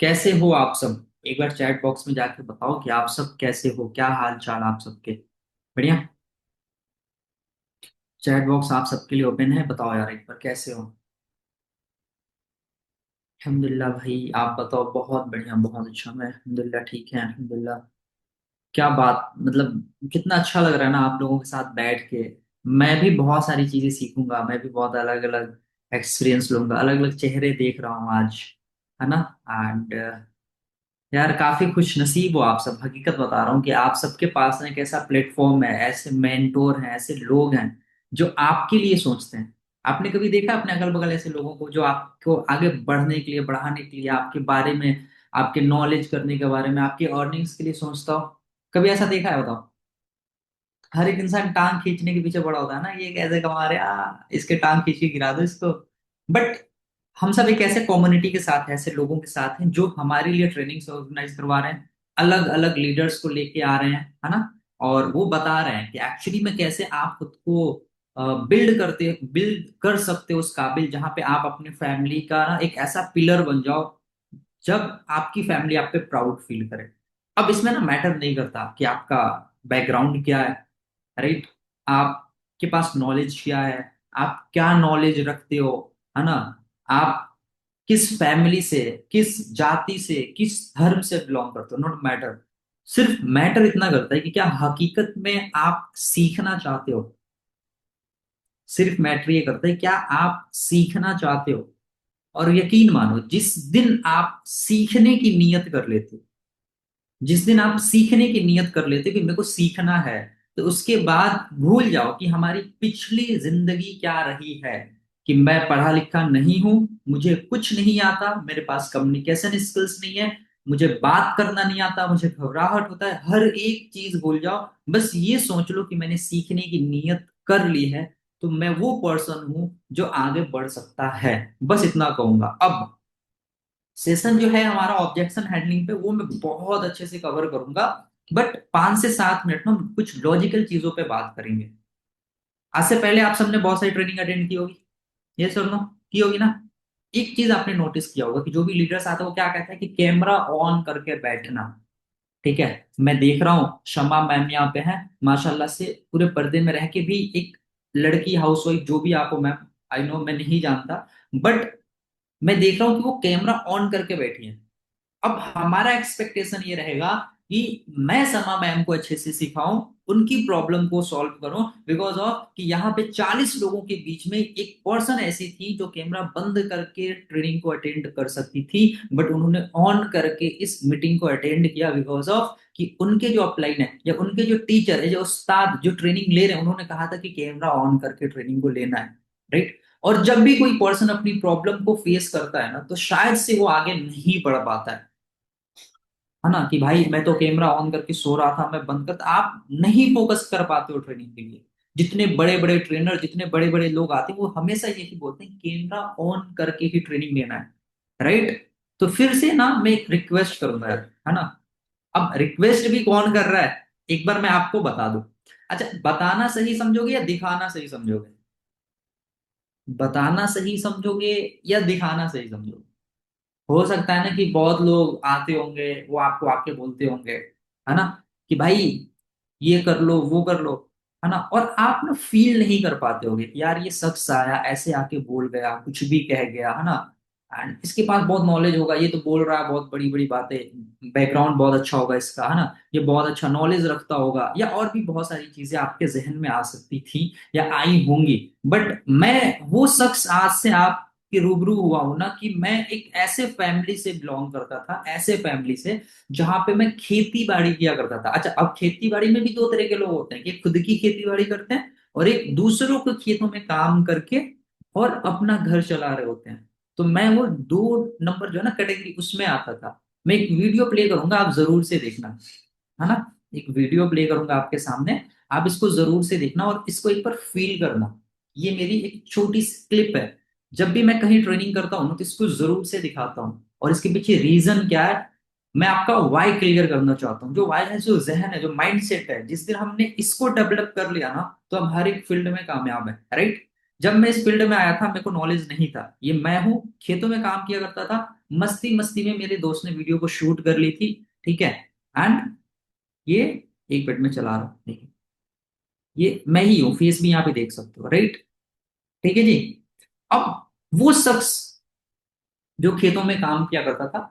कैसे हो आप सब? एक बार चैट बॉक्स में जाके बताओ कि आप सब कैसे हो, क्या हाल चाल आप सबके। बढ़िया। चैट बॉक्स आप सबके लिए ओपन है, बताओ यार एक बार कैसे हो। अल्हम्दुलिल्लाह भाई, आप बताओ। बहुत बढ़िया, बहुत अच्छा। मैं अल्हम्दुलिल्लाह ठीक है, अल्हम्दुलिल्लाह। क्या बात, मतलब कितना अच्छा लग रहा है ना आप लोगों के साथ बैठ के। मैं भी बहुत सारी चीजें सीखूंगा, मैं भी बहुत अलग अलग एक्सपीरियंस लूंगा, अलग अलग चेहरे देख रहा हूँ आज, है ना। एंड यार काफी खुश नसीब हो आप सब, हकीकत बता रहा हूँ कि आप सबके पास ना एक ऐसा प्लेटफॉर्म है, ऐसे मेंटोर हैं, ऐसे लोग हैं जो आपके लिए सोचते हैं। आपने कभी देखा अपने अगल बगल ऐसे लोगों को जो आपको आगे बढ़ने के लिए, बढ़ाने के लिए, आपके बारे में, आपके नॉलेज करने के बारे में, आपके अर्निंग्स के लिए सोचता हो? कभी ऐसा देखा है बताओ? हर एक इंसान टांग खींचने के पीछे पड़ा होता है ना, ये कैसे कमा रहे इसके टांग खींच के गिरा दो इसको। बट हम सब एक ऐसे कम्युनिटी के साथ हैं, ऐसे लोगों के साथ हैं जो हमारे लिए ट्रेनिंग्स ऑर्गेनाइज करवा रहे हैं, अलग अलग लीडर्स को लेके आ रहे हैं, है ना। और वो बता रहे हैं कि एक्चुअली में कैसे आप खुद को बिल्ड कर सकते हो उस काबिल, जहां पे आप अपने फैमिली का ना एक ऐसा पिलर बन जाओ जब आपकी फैमिली आप पे प्राउड फील करे। अब इसमें ना मैटर नहीं करता कि आपका बैकग्राउंड क्या है, राइट। आपके पास नॉलेज क्या है, आप क्या नॉलेज रखते हो, है ना। आप किस फैमिली से, किस जाति से, किस धर्म से बिलोंग करते हो, नॉट मैटर। सिर्फ मैटर इतना करता है कि क्या हकीकत में आप सीखना चाहते हो। सिर्फ मैटर ये करता है क्या आप सीखना चाहते हो। और यकीन मानो, जिस दिन आप सीखने की नियत कर लेते हो, जिस दिन आप सीखने की नियत कर लेते हो कि मेरे को सीखना है, तो उसके बाद भूल जाओ कि हमारी पिछली जिंदगी क्या रही है। कि मैं पढ़ा लिखा नहीं हूं, मुझे कुछ नहीं आता, मेरे पास कम्युनिकेशन स्किल्स नहीं है, मुझे बात करना नहीं आता, मुझे घबराहट होता है, हर एक चीज भूल जाओ। बस ये सोच लो कि मैंने सीखने की नियत कर ली है, तो मैं वो पर्सन हूं जो आगे बढ़ सकता है। बस इतना कहूंगा। अब सेशन जो है हमारा ऑब्जेक्शन हैंडलिंग पे, वो मैं बहुत अच्छे से कवर करूंगा। बट 5 से 7 मिनट में हम कुछ लॉजिकल चीजों पे बात करेंगे। आज से पहले आप सबने बहुत सारी ट्रेनिंग अटेंड की होगी, ये सर नो, की होगी ना। एक चीज आपने नोटिस किया होगा कि जो भी लीडर्स आते हैं वो क्या कहते हैं कि कैमरा ऑन करके बैठना। ठीक है। मैं देख रहा हूँ शमा मैम यहाँ पे हैं, माशाल्लाह से पूरे पर्दे में रह के भी एक लड़की हाउसवाइफ, जो भी आप हो मैम, आई नो मैं नहीं जानता, बट मैं देख रहा हूँ कि वो कैमरा ऑन करके बैठी है। अब हमारा एक्सपेक्टेशन ये रहेगा कि मैं समा मैम को अच्छे से सिखाऊं, उनकी प्रॉब्लम को सॉल्व करूं, बिकॉज ऑफ कि यहाँ पे 40 लोगों के बीच में एक पर्सन ऐसी थी जो कैमरा बंद करके ट्रेनिंग को अटेंड कर सकती थी, बट उन्होंने ऑन करके इस मीटिंग को अटेंड किया, बिकॉज ऑफ कि उनके जो अपलाइन है या उनके जो टीचर है, जो उस्ताद जो ट्रेनिंग ले रहे हैं, उन्होंने कहा था कि कैमरा ऑन करके ट्रेनिंग को लेना है, राइट। और जब भी कोई पर्सन अपनी प्रॉब्लम को फेस करता है ना, तो शायद से वो आगे नहीं बढ़ पाता है ना। कि भाई मैं तो कैमरा ऑन करके सो रहा था, मैं बंद कर, आप नहीं फोकस कर पाते हो ट्रेनिंग के लिए। जितने बड़े बड़े ट्रेनर, जितने बड़े बड़े लोग आते हैं, वो हमेशा यही बोलते हैं कैमरा ऑन करके ही ट्रेनिंग लेना है, राइट। तो फिर से ना मैं एक रिक्वेस्ट करूंगा यार, है ना। अब रिक्वेस्ट भी कौन कर रहा है, एक बार मैं आपको बता दूं। अच्छा, बताना सही समझोगे या दिखाना सही समझोगे? बताना सही समझोगे या दिखाना सही समझोगे? हो सकता है ना कि बहुत लोग आते होंगे, वो आपको आके बोलते होंगे, है ना, कि भाई ये कर लो, वो कर लो, है ना। और आप ना फील नहीं कर पाते होगे कि यार ये शख्स आया ऐसे आके बोल गया, कुछ भी कह गया, है ना। एंड इसके पास बहुत नॉलेज होगा, ये तो बोल रहा है बहुत बड़ी बड़ी बातें, बैकग्राउंड बहुत अच्छा होगा इसका, है ना, ये बहुत अच्छा नॉलेज रखता होगा, या और भी बहुत सारी चीजें आपके जहन में आ सकती थी या आई होंगी। बट मैं वो शख्स आज से आप कि रूबरू हुआ हूं ना, कि मैं एक ऐसे फैमिली से बिलोंग करता था, ऐसे फैमिली से जहां पे मैं खेती बाड़ी किया करता था। अच्छा, अब खेती बाड़ी में भी 2 तरह के लोग होते हैं, कि खुद की खेती बाड़ी करते हैं और एक दूसरों के खेतों में काम करके और अपना घर चला रहे होते हैं। तो मैं वो 2 नंबर जो है ना कैटेगरी, उसमें आता था। मैं एक वीडियो प्ले करूंगा, आप जरूर से देखना, है ना। एक वीडियो प्ले करूंगा आपके सामने, आप इसको जरूर से देखना और इसको एक बार फील करना। ये मेरी एक छोटी सी क्लिप है। जब भी मैं कहीं ट्रेनिंग करता हूँ ना, तो इसको जरूर से दिखाता हूँ, और इसके पीछे रीजन क्या है, मैं आपका वाई क्लियर करना चाहता हूँ। जो वाई है, जो जहन है, जो माइंड सेट है, जिस दिन हमने इसको डेवलप कर लिया ना, तो हम हर एक फील्ड में कामयाब है, राइट। जब मैं इस फील्ड में आया था मेरे को नॉलेज नहीं था, ये मैं हूँ खेतों में काम किया करता था, मस्ती मस्ती में मेरे दोस्त ने वीडियो को शूट कर ली थी, ठीक है। एंड ये एक मिनट में चला रहा हूँ, देखिए ये मैं ही हूँ, फेस भी यहाँ पे देख सकते हो, राइट। ठीक है जी। अब वो शख्स जो खेतों में काम किया करता था,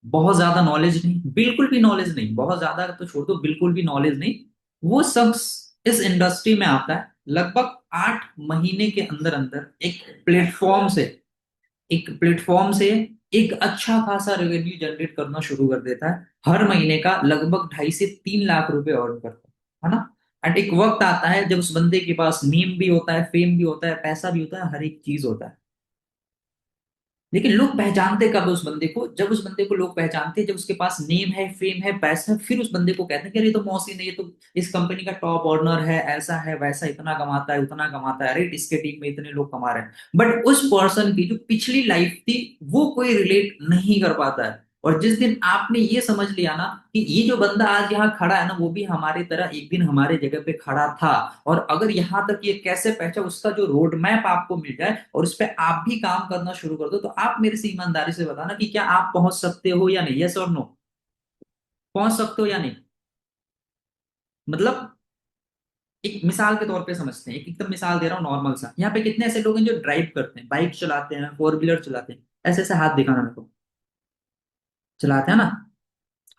बहुत ज्यादा नॉलेज नहीं, बिल्कुल भी नॉलेज नहीं, बहुत ज्यादा तो छोड़ दो, बिल्कुल भी नॉलेज नहीं, वो शख्स इस इंडस्ट्री में आता है, लगभग 8 महीने के अंदर अंदर एक प्लेटफॉर्म से एक अच्छा खासा रेवेन्यू जनरेट करना शुरू कर देता है, हर महीने का लगभग 2.5 से 3 लाख रुपए अर्न करता है ना। एंड एक वक्त आता है जब उस बंदे के पास नेम भी होता है, फेम भी होता है, पैसा भी होता है, हर एक चीज होता है, लेकिन लोग पहचानते कब उस बंदे को, जब उस बंदे को लोग पहचानते हैं जब उसके पास नेम है, फेम है, पैसा है, फिर उस बंदे को कहते हैं कि अरे ये तो मौसी नहीं, ये तो इस कंपनी का टॉप ऑर्नर है, ऐसा है वैसा, इतना कमाता है उतना कमाता है, अरे इसके टीम में इतने लोग कमा रहे हैं। बट उस पर्सन की जो पिछली लाइफ थी वो कोई रिलेट नहीं कर पाता है। और जिस दिन आपने ये समझ लिया ना कि ये जो बंदा आज यहाँ खड़ा है ना, वो भी हमारी तरह एक दिन हमारे जगह पे खड़ा था, और अगर यहां तक ये कैसे पहुंचा, उसका जो रोड मैप आपको मिल जाए और उस पर आप भी काम करना शुरू कर दो, तो आप मेरे से ईमानदारी से बताना कि क्या आप पहुंच सकते हो या नहीं, यस और नो, पहुंच सकते हो या नहीं। मतलब एक मिसाल के तौर पे समझते हैं, एक एकदम मिसाल दे रहा हूँ नॉर्मल सा, यहाँ पे कितने ऐसे लोग हैं जो ड्राइव करते हैं, बाइक चलाते हैं, फोर व्हीलर चलाते हैं, ऐसे ऐसे हाथ दिखाना मेरे को, चलाते हैं ना।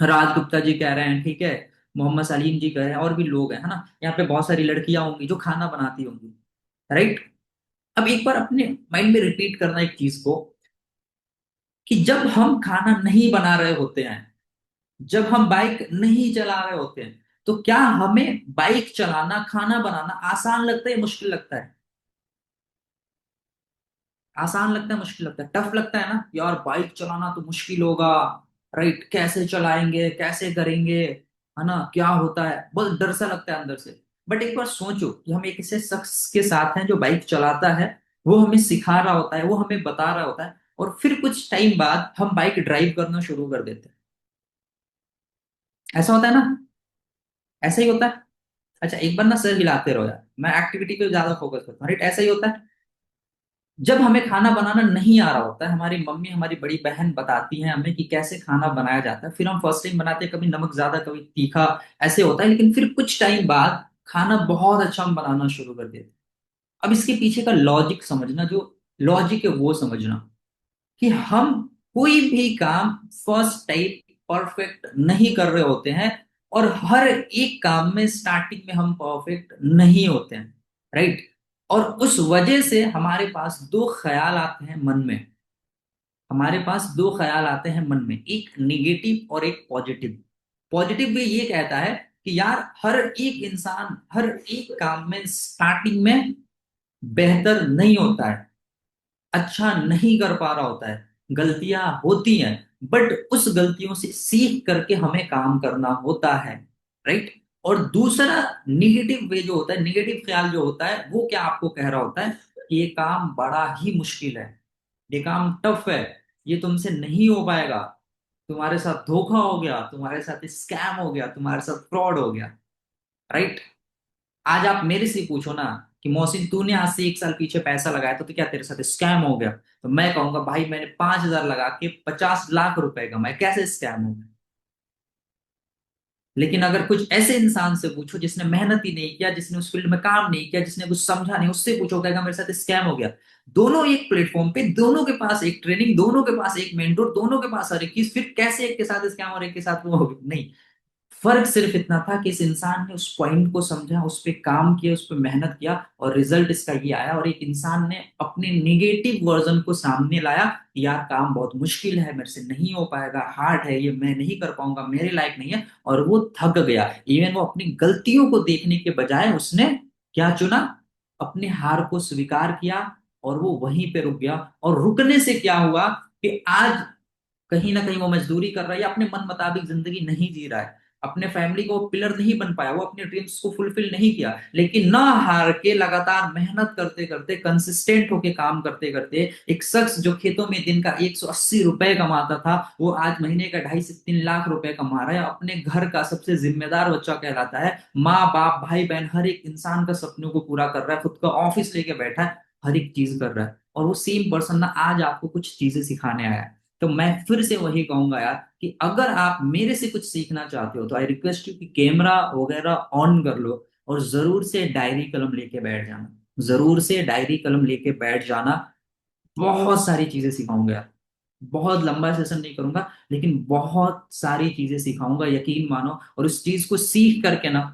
राज गुप्ता जी कह रहे हैं, ठीक है, मोहम्मद सलीम जी कह रहे हैं, और भी लोग हैं, है ना, यहाँ पे बहुत सारी लड़कियां होंगी जो खाना बनाती होंगी, राइट। अब एक बार अपने माइंड में रिपीट करना एक चीज को, कि जब हम खाना नहीं बना रहे होते हैं, जब हम बाइक नहीं चला रहे होते हैं, तो क्या हमें बाइक चलाना, खाना बनाना आसान लगता है या मुश्किल लगता है? आसान लगता है, मुश्किल लगता है, टफ लगता है ना यार, बाइक चलाना तो मुश्किल होगा, राइट, कैसे चलाएंगे, कैसे करेंगे, है ना, क्या होता है, बहुत डर सा लगता है अंदर से। बट एक बार सोचो कि हम एक ऐसे शख्स के साथ हैं जो बाइक चलाता है, वो हमें सिखा रहा होता है, वो हमें बता रहा होता है, और फिर कुछ टाइम बाद हम बाइक ड्राइव करना शुरू कर देते हैं। ऐसा होता है ना, ऐसा ही होता है। अच्छा एक बार ना सर हिलाते रहो यार, मैं एक्टिविटी पे ज्यादा फोकस करता हूँ, राइट, ऐसा ही होता है। जब हमें खाना बनाना नहीं आ रहा होता है, हमारी मम्मी, हमारी बड़ी बहन बताती हैं हमें कि कैसे खाना बनाया जाता है, फिर हम फर्स्ट टाइम बनाते हैं, कभी नमक ज्यादा कभी तीखा, ऐसे होता है, लेकिन फिर कुछ टाइम बाद खाना बहुत अच्छा हम बनाना शुरू कर देते हैं। अब इसके पीछे का लॉजिक समझना, जो लॉजिक है वो समझना, कि हम कोई भी काम फर्स्ट टाइम परफेक्ट नहीं कर रहे होते हैं, और हर एक काम में स्टार्टिंग में हम परफेक्ट नहीं होते हैं, राइट। और उस वजह से हमारे पास दो ख्याल आते हैं मन में, हमारे पास दो ख्याल आते हैं मन में, एक निगेटिव और एक पॉजिटिव। पॉजिटिव भी ये कहता है कि यार हर एक इंसान हर एक काम में स्टार्टिंग में बेहतर नहीं होता है, अच्छा नहीं कर पा रहा होता है, गलतियां होती हैं, बट उस गलतियों से सीख करके हमें काम करना होता है, राइट। और दूसरा निगेटिव वे जो होता है, निगेटिव ख्याल जो होता है, वो क्या आपको कह रहा होता है कि ये काम बड़ा ही मुश्किल है, ये काम टफ है, ये तुमसे नहीं हो पाएगा, तुम्हारे साथ धोखा हो गया, तुम्हारे साथ स्कैम हो गया, तुम्हारे साथ फ्रॉड हो गया, राइट। आज आप मेरे से पूछो ना कि मोहसिन तूने आज से 1 साल पीछे पैसा लगाया था तो क्या तेरे साथ स्कैम हो गया, तो मैं कहूंगा भाई मैंने 5,000 लगा के 50 लाख रुपए कमाए, कैसे स्कैम हो गया। लेकिन अगर कुछ ऐसे इंसान से पूछो जिसने मेहनत ही नहीं किया, जिसने उस फील्ड में काम नहीं किया, जिसने कुछ समझा नहीं, उससे पूछो कहेगा मेरे साथ स्कैम हो गया। दोनों एक प्लेटफॉर्म पे, दोनों के पास एक ट्रेनिंग, दोनों के पास एक मेंटोर, दोनों के पास हर एक चीज, फिर कैसे एक के साथ स्कैम और एक के साथ वो हो गया? नहीं, फर्क सिर्फ इतना था कि इस इंसान ने उस पॉइंट को समझा, उस पर काम किया, उस पर मेहनत किया, और रिजल्ट इसका ये आया। और एक इंसान ने अपने निगेटिव वर्जन को सामने लाया कि यार काम बहुत मुश्किल है, मेरे से नहीं हो पाएगा, हार्ड है ये, मैं नहीं कर पाऊंगा, मेरे लायक नहीं है, और वो थक गया। इवन वो अपनी गलतियों को देखने के बजाय उसने क्या चुना, अपने हार को स्वीकार किया, और वो वहीं पे रुक गया। और रुकने से क्या हुआ कि आज कहीं ना कहीं वो मजदूरी कर रहा है या अपने मन मुताबिक जिंदगी नहीं जी रहा है, अपने फैमिली को पिलर नहीं बन पाया, वो अपने ड्रीम्स को फुलफिल नहीं किया, लेकिन ना हार के लगातार मेहनत करते करते, कंसिस्टेंट होके काम करते करते, एक शख्स जो खेतों में दिन का 180 रुपए कमाता था, वो आज महीने का 2.5 से 3 लाख रुपए कमा रहा है, अपने घर का सबसे जिम्मेदार बच्चा कहलाता है, माँ बाप भाई बहन हर एक इंसान का सपनों को पूरा कर रहा है, खुद का ऑफिस लेके बैठा है, हर एक चीज कर रहा है। और वो सेम पर्सन ना आज आपको कुछ चीजें सिखाने आया है। तो मैं फिर से वही कहूंगा यार, कि अगर आप मेरे से कुछ सीखना चाहते हो तो आई रिक्वेस्ट यू कि कैमरा वगैरह ऑन कर लो, और जरूर से डायरी कलम लेके बैठ जाना, जरूर से डायरी कलम लेके बैठ जाना। बहुत सारी चीजें सिखाऊंगा यार, बहुत लंबा सेशन नहीं करूंगा, लेकिन बहुत सारी चीजें सिखाऊंगा, यकीन मानो, और उस चीज को सीख करके ना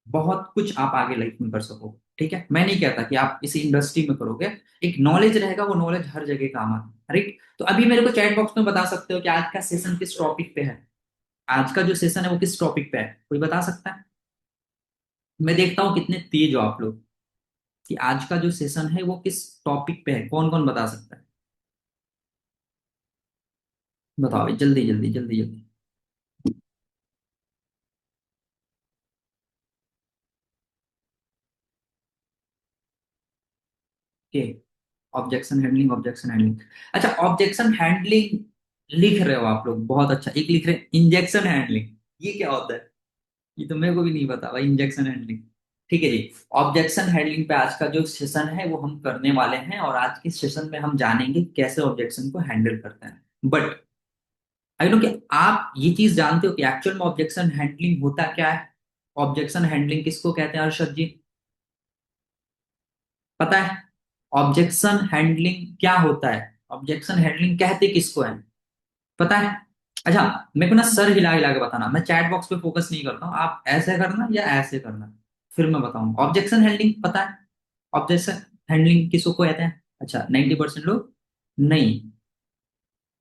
बहुत कुछ आप आगे लाइफ में कर सको। ठीक है, मैं नहीं कहता कि आप इसी इंडस्ट्री में करोगे, एक नॉलेज रहेगा, वो नॉलेज हर जगह काम आता है, राइट। तो अभी मेरे को चैट बॉक्स में बता सकते हो कि आज का सेशन किस टॉपिक पे है, आज का जो सेशन है वो किस टॉपिक पे है, कोई बता सकता है? मैं देखता हूँ कितने तेज हो आप लोग, कि आज का जो सेशन है वो किस टॉपिक पे है, कौन कौन बता सकता है? बताओ भाई, जल्दी जल्दी जल्दी जल्दी। Okay, objection handling, objection handling. अच्छा, ऑब्जेक्शन हैंडलिंग लिख रहे हो आप लोग, बहुत अच्छा। एक लिख रहे हैं इंजेक्शन हैंडलिंग, ये क्या होता है? ये तो मेरे को भी नहीं पता भाई, इंजेक्शन हैंडलिंग। ठीक है जी, ऑब्जेक्शन हैंडलिंग पे आज का जो सेशन है वो हम करने वाले हैं, और आज के सेशन में हम जानेंगे कैसे ऑब्जेक्शन को हैंडल करते हैं। बट आई नो कि आप ये चीज जानते हो कि एक्चुअल में ऑब्जेक्शन हैंडलिंग होता क्या है, ऑब्जेक्शन हैंडलिंग किसको कहते हैं अर्षद जी? पता है ऑब्जेक्शन हैंडलिंग क्या होता है, ऑब्जेक्शन हैंडलिंग कहते किसको है, पता है? अच्छा, मेरे को ना सर हिला हिला के बताना, मैं चैट बॉक्स पे फोकस नहीं करता हूँ, आप ऐसे करना या ऐसे करना, फिर मैं बताऊंगा। ऑब्जेक्शन हैंडलिंग पता है, ऑब्जेक्शन हैंडलिंग किसको कहते हैं? अच्छा, 90% लोग नहीं,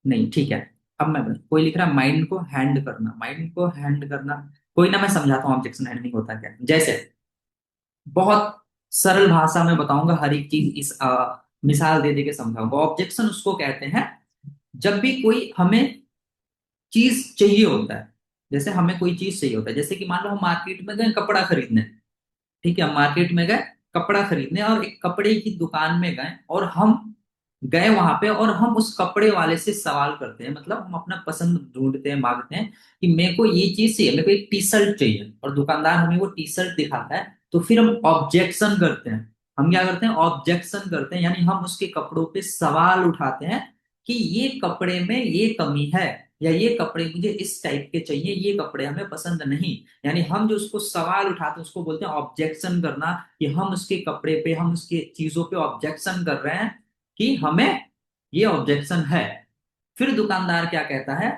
नहीं, ठीक है। अब मैं कोई लिख रहा है माइंड को हैंड करना, माइंड को हैंड करना, कोई ना, मैं समझाता हूँ ऑब्जेक्शन हैंडलिंग होता क्या है। जैसे बहुत सरल भाषा में बताऊंगा, हर एक चीज इस मिसाल दे दे के समझाऊंगा। ऑब्जेक्शन उसको कहते हैं जब भी कोई हमें चीज चाहिए होता है, जैसे हमें कोई चीज चाहिए होता है, जैसे कि मान लो हम मार्केट में गए कपड़ा खरीदने, ठीक है, हम मार्केट में गए कपड़ा खरीदने, और एक कपड़े की दुकान में गए, और हम गए वहां पे, और हम उस कपड़े वाले से सवाल करते हैं, मतलब हम अपना पसंद ढूंढते हैं, मांगते हैं कि मेरे को ये चीज चाहिए, मेरे को एक टी शर्ट चाहिए, और दुकानदार हमें वो टी शर्ट दिखाता है, तो फिर हम ऑब्जेक्शन करते हैं। हम क्या करते हैं? ऑब्जेक्शन करते हैं, यानी हम उसके कपड़ों पे सवाल उठाते हैं कि ये कपड़े में ये कमी है, या ये कपड़े मुझे इस टाइप के चाहिए, ये कपड़े हमें पसंद नहीं। यानी हम जो उसको सवाल उठाते हैं उसको बोलते हैं ऑब्जेक्शन करना, कि हम उसके कपड़े पे, हम उसके चीजों पे ऑब्जेक्शन कर रहे हैं, कि हमें ये ऑब्जेक्शन है। फिर दुकानदार क्या कहता है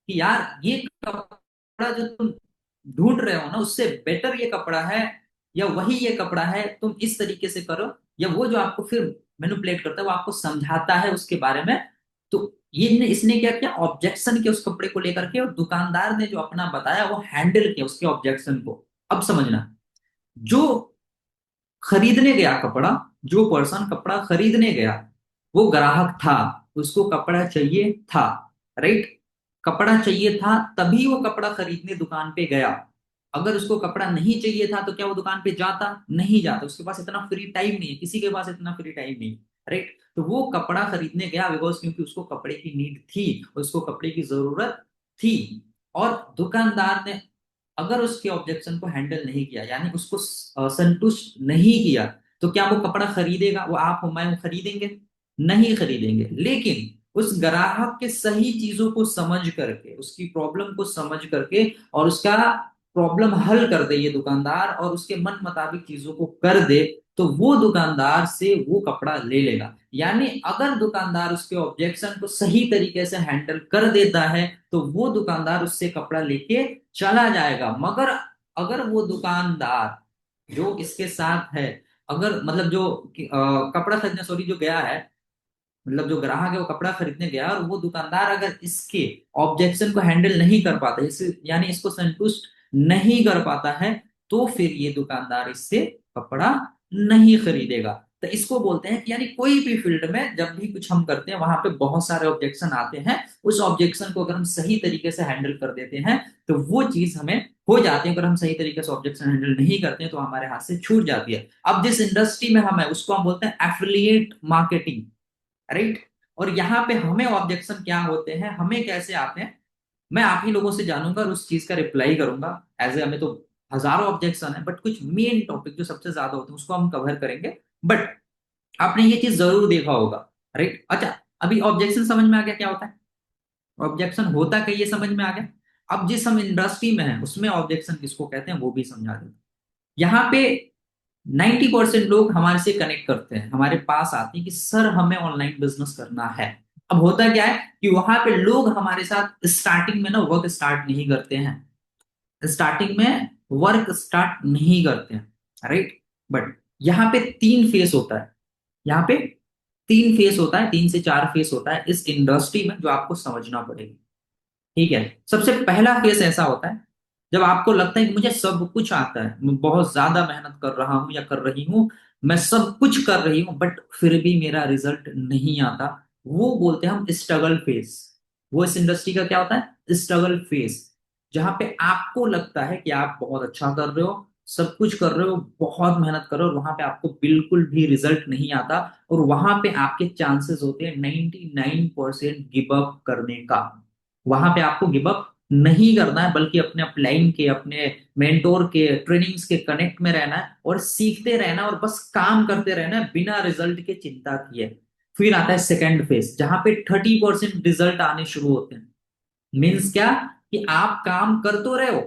कि यार ये कपड़ा जो तुम ढूंढ रहे हो ना, उससे बेटर ये कपड़ा है, या वही ये कपड़ा है, तुम इस तरीके से करो, या वो जो आपको फिर मैनिपुलेट करता है, वो आपको समझाता है उसके बारे में। तो ये इसने क्या किया, ऑब्जेक्शन किया उस कपड़े को लेकर के, और दुकानदार ने जो अपना बताया वो हैंडल किया उसके ऑब्जेक्शन को। अब समझना, जो खरीदने गया कपड़ा, जो पर्सन कपड़ा खरीदने गया, वो ग्राहक था, उसको कपड़ा चाहिए था, राइट। कपड़ा चाहिए था तभी वो कपड़ा खरीदने दुकान पे गया। अगर उसको कपड़ा नहीं चाहिए था तो क्या वो दुकान पे जाता? नहीं जाता, उसके पास इतना फ्री टाइम नहीं है, किसी के पास इतना फ्री टाइम नहीं, राइट। तो वो कपड़ा खरीदने गया बिकॉज क्योंकि उसको कपड़े की नीड थी, उसको कपड़े की जरूरत थी। और दुकानदार ने अगर उसके ऑब्जेक्शन को हैंडल नहीं किया, यानी उसको संतुष्ट नहीं किया, तो क्या वो कपड़ा खरीदेगा? वो आप हो मैं हूं, खरीदेंगे? नहीं खरीदेंगे। लेकिन उस ग्राहक के सही चीजों को समझ करके, उसकी प्रॉब्लम को समझ करके, और उसका प्रॉब्लम हल कर दे ये दुकानदार, और उसके मन मुताबिक चीजों को कर दे, तो वो दुकानदार से वो कपड़ा ले लेगा। यानी अगर दुकानदार उसके ऑब्जेक्शन को सही तरीके से हैंडल कर देता है, तो वो दुकानदार उससे कपड़ा लेके चला जाएगा। मगर अगर वो दुकानदार जो इसके साथ है, अगर मतलब जो कपड़ा खरीदने, सॉरी, जो गया है, मतलब जो ग्राहक है वो कपड़ा खरीदने गया, और वो दुकानदार अगर इसके ऑब्जेक्शन को हैंडल नहीं कर पाता, इसे यानी इसको संतुष्ट नहीं कर पाता है, तो फिर ये दुकानदार इससे कपड़ा नहीं खरीदेगा। तो इसको बोलते हैं कि यानी कोई भी फील्ड में जब भी कुछ हम करते हैं वहां पे बहुत सारे ऑब्जेक्शन आते हैं, उस ऑब्जेक्शन को अगर हम सही तरीके से हैंडल कर देते हैं तो वो चीज हमें हो जाती है। अगर हम सही तरीके से ऑब्जेक्शन हैंडल नहीं करते हैं तो हमारे हाथ से छूट जाती है। अब जिस इंडस्ट्री में हम है उसको हम बोलते हैं एफिलिएट मार्केटिंग, राइट। और यहाँ पे हमें ऑब्जेक्शन क्या होते हैं, हमें कैसे आते हैं, मैं आप ही लोगों से जानूंगा और उस चीज का रिप्लाई करूंगा। एज ए हमें तो हजारों ऑब्जेक्शन है, बट कुछ मेन टॉपिक जो सबसे ज्यादा होते हैं उसको हम कवर करेंगे। बट आपने ये चीज जरूर देखा होगा, राइट। अच्छा, अभी ऑब्जेक्शन समझ में आ गया क्या होता है, ऑब्जेक्शन होता क्या ये समझ में आ गया। अब जिस हम इंडस्ट्री में है उसमें ऑब्जेक्शन किसको कहते हैं वो भी समझा देते हैं। यहाँ पे 90% लोग हमारे से कनेक्ट करते हैं, हमारे पास आते हैं कि सर हमें ऑनलाइन बिजनेस करना है। अब होता क्या है कि वहां पे लोग हमारे साथ स्टार्टिंग में ना वर्क स्टार्ट नहीं करते हैं, स्टार्टिंग में वर्क स्टार्ट नहीं करते हैं, राइट। बट यहाँ पे तीन फेस होता है, यहाँ पे तीन फेस होता है, 3 से 4 फेस होता है इस इंडस्ट्री में जो आपको समझना पड़ेगा। ठीक है, सबसे पहला फेस ऐसा होता है जब आपको लगता है कि मुझे सब कुछ आता है, मैं बहुत ज्यादा मेहनत कर रहा हूं या कर रही हूँ, मैं सब कुछ कर रही हूँ बट फिर भी मेरा रिजल्ट नहीं आता। वो बोलते हैं हम स्ट्रगल फेस। वो इस इंडस्ट्री का क्या होता है, स्ट्रगल फेस। जहां पे आपको लगता है कि आप बहुत अच्छा कर रहे हो, सब कुछ कर रहे हो, बहुत मेहनत कर रहे हो, और वहां पे आपको बिल्कुल भी रिजल्ट नहीं आता। और वहां पे आपके चांसेस होते हैं 99% गिव अप करने का। वहां पे आपको गिव अप नहीं करना है, बल्कि अपने अपलाइन के, अपने मेंटोर के, ट्रेनिंग्स के कनेक्ट में रहना है और सीखते रहना है और बस काम करते रहना है बिना रिजल्ट के चिंता किए। फिर आता है सेकंड फेज जहां पे 30% रिजल्ट आने शुरू होते हैं। मीन्स क्या, कि आप काम कर तो रहे हो,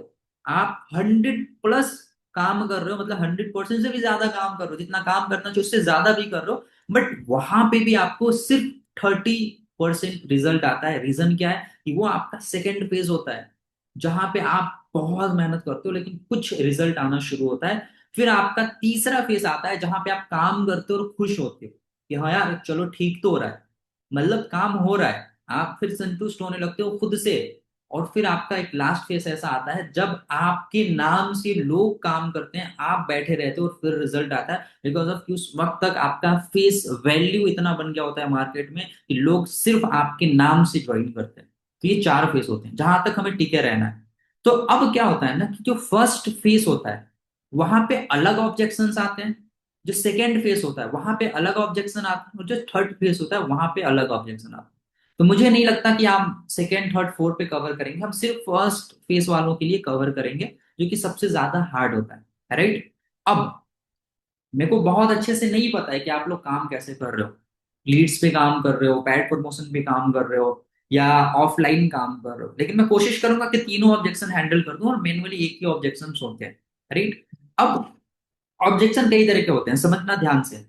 आप 100+ काम कर रहे हो, मतलब 100% से भी ज्यादा काम कर रहे हो, जितना काम करना चाहिए उससे ज्यादा भी कर रहे हो, बट वहां पे भी आपको सिर्फ 30% रिजल्ट आता है। रीजन क्या है कि वो आपका सेकेंड फेज होता है जहां पे आप बहुत मेहनत करते हो लेकिन कुछ रिजल्ट आना शुरू होता है। फिर आपका तीसरा फेज आता है जहां पे आप काम करते हो और खुश होते हो कि हाँ यार चलो ठीक तो हो रहा है, मतलब काम हो रहा है, आप फिर संतुष्ट होने लगते हो खुद से। और फिर आपका एक लास्ट फेस ऐसा आता है जब आपके नाम से लोग काम करते हैं, आप बैठे रहते हो और फिर रिजल्ट आता है, बिकॉज ऑफ कि उस वक्त तक आपका फेस वैल्यू इतना बन गया होता है मार्केट में कि लोग सिर्फ आपके नाम से ज्वाइन करते हैं। तो ये 4 फेस होते हैं जहां तक हमें टिके रहना है। तो अब क्या होता है ना कि जो फर्स्ट फेस होता है वहां पे अलग ऑब्जेक्शंस आते हैं, जो सेकेंड फेस होता है वहां पे अलग ऑब्जेक्शन आते हैं, और जो थर्ड फेस होता है वहां पे अलग ऑब्जेक्शन आते हैं। तो मुझे नहीं लगता कि हम सेकेंड थर्ड फोर्थ पे कवर करेंगे, हम सिर्फ फर्स्ट फेस वालों के लिए कवर करेंगे जो कि सबसे ज्यादा हार्ड होता है, राइट। अब मेरे को बहुत अच्छे से नहीं पता है कि आप लोग काम कैसे कर रहे हो, लीड्स पे काम कर रहे हो, पैड प्रमोशन पे काम कर रहे हो, या ऑफलाइन काम कर रहे हो, लेकिन मैं कोशिश करूंगा कि तीनों ऑब्जेक्शन हैंडल कर दूं और मैनुअली एक ही ऑब्जेक्शन होते हैं, राइट। अब ऑब्जेक्शन कई तरह के होते हैं, समझना ध्यान से।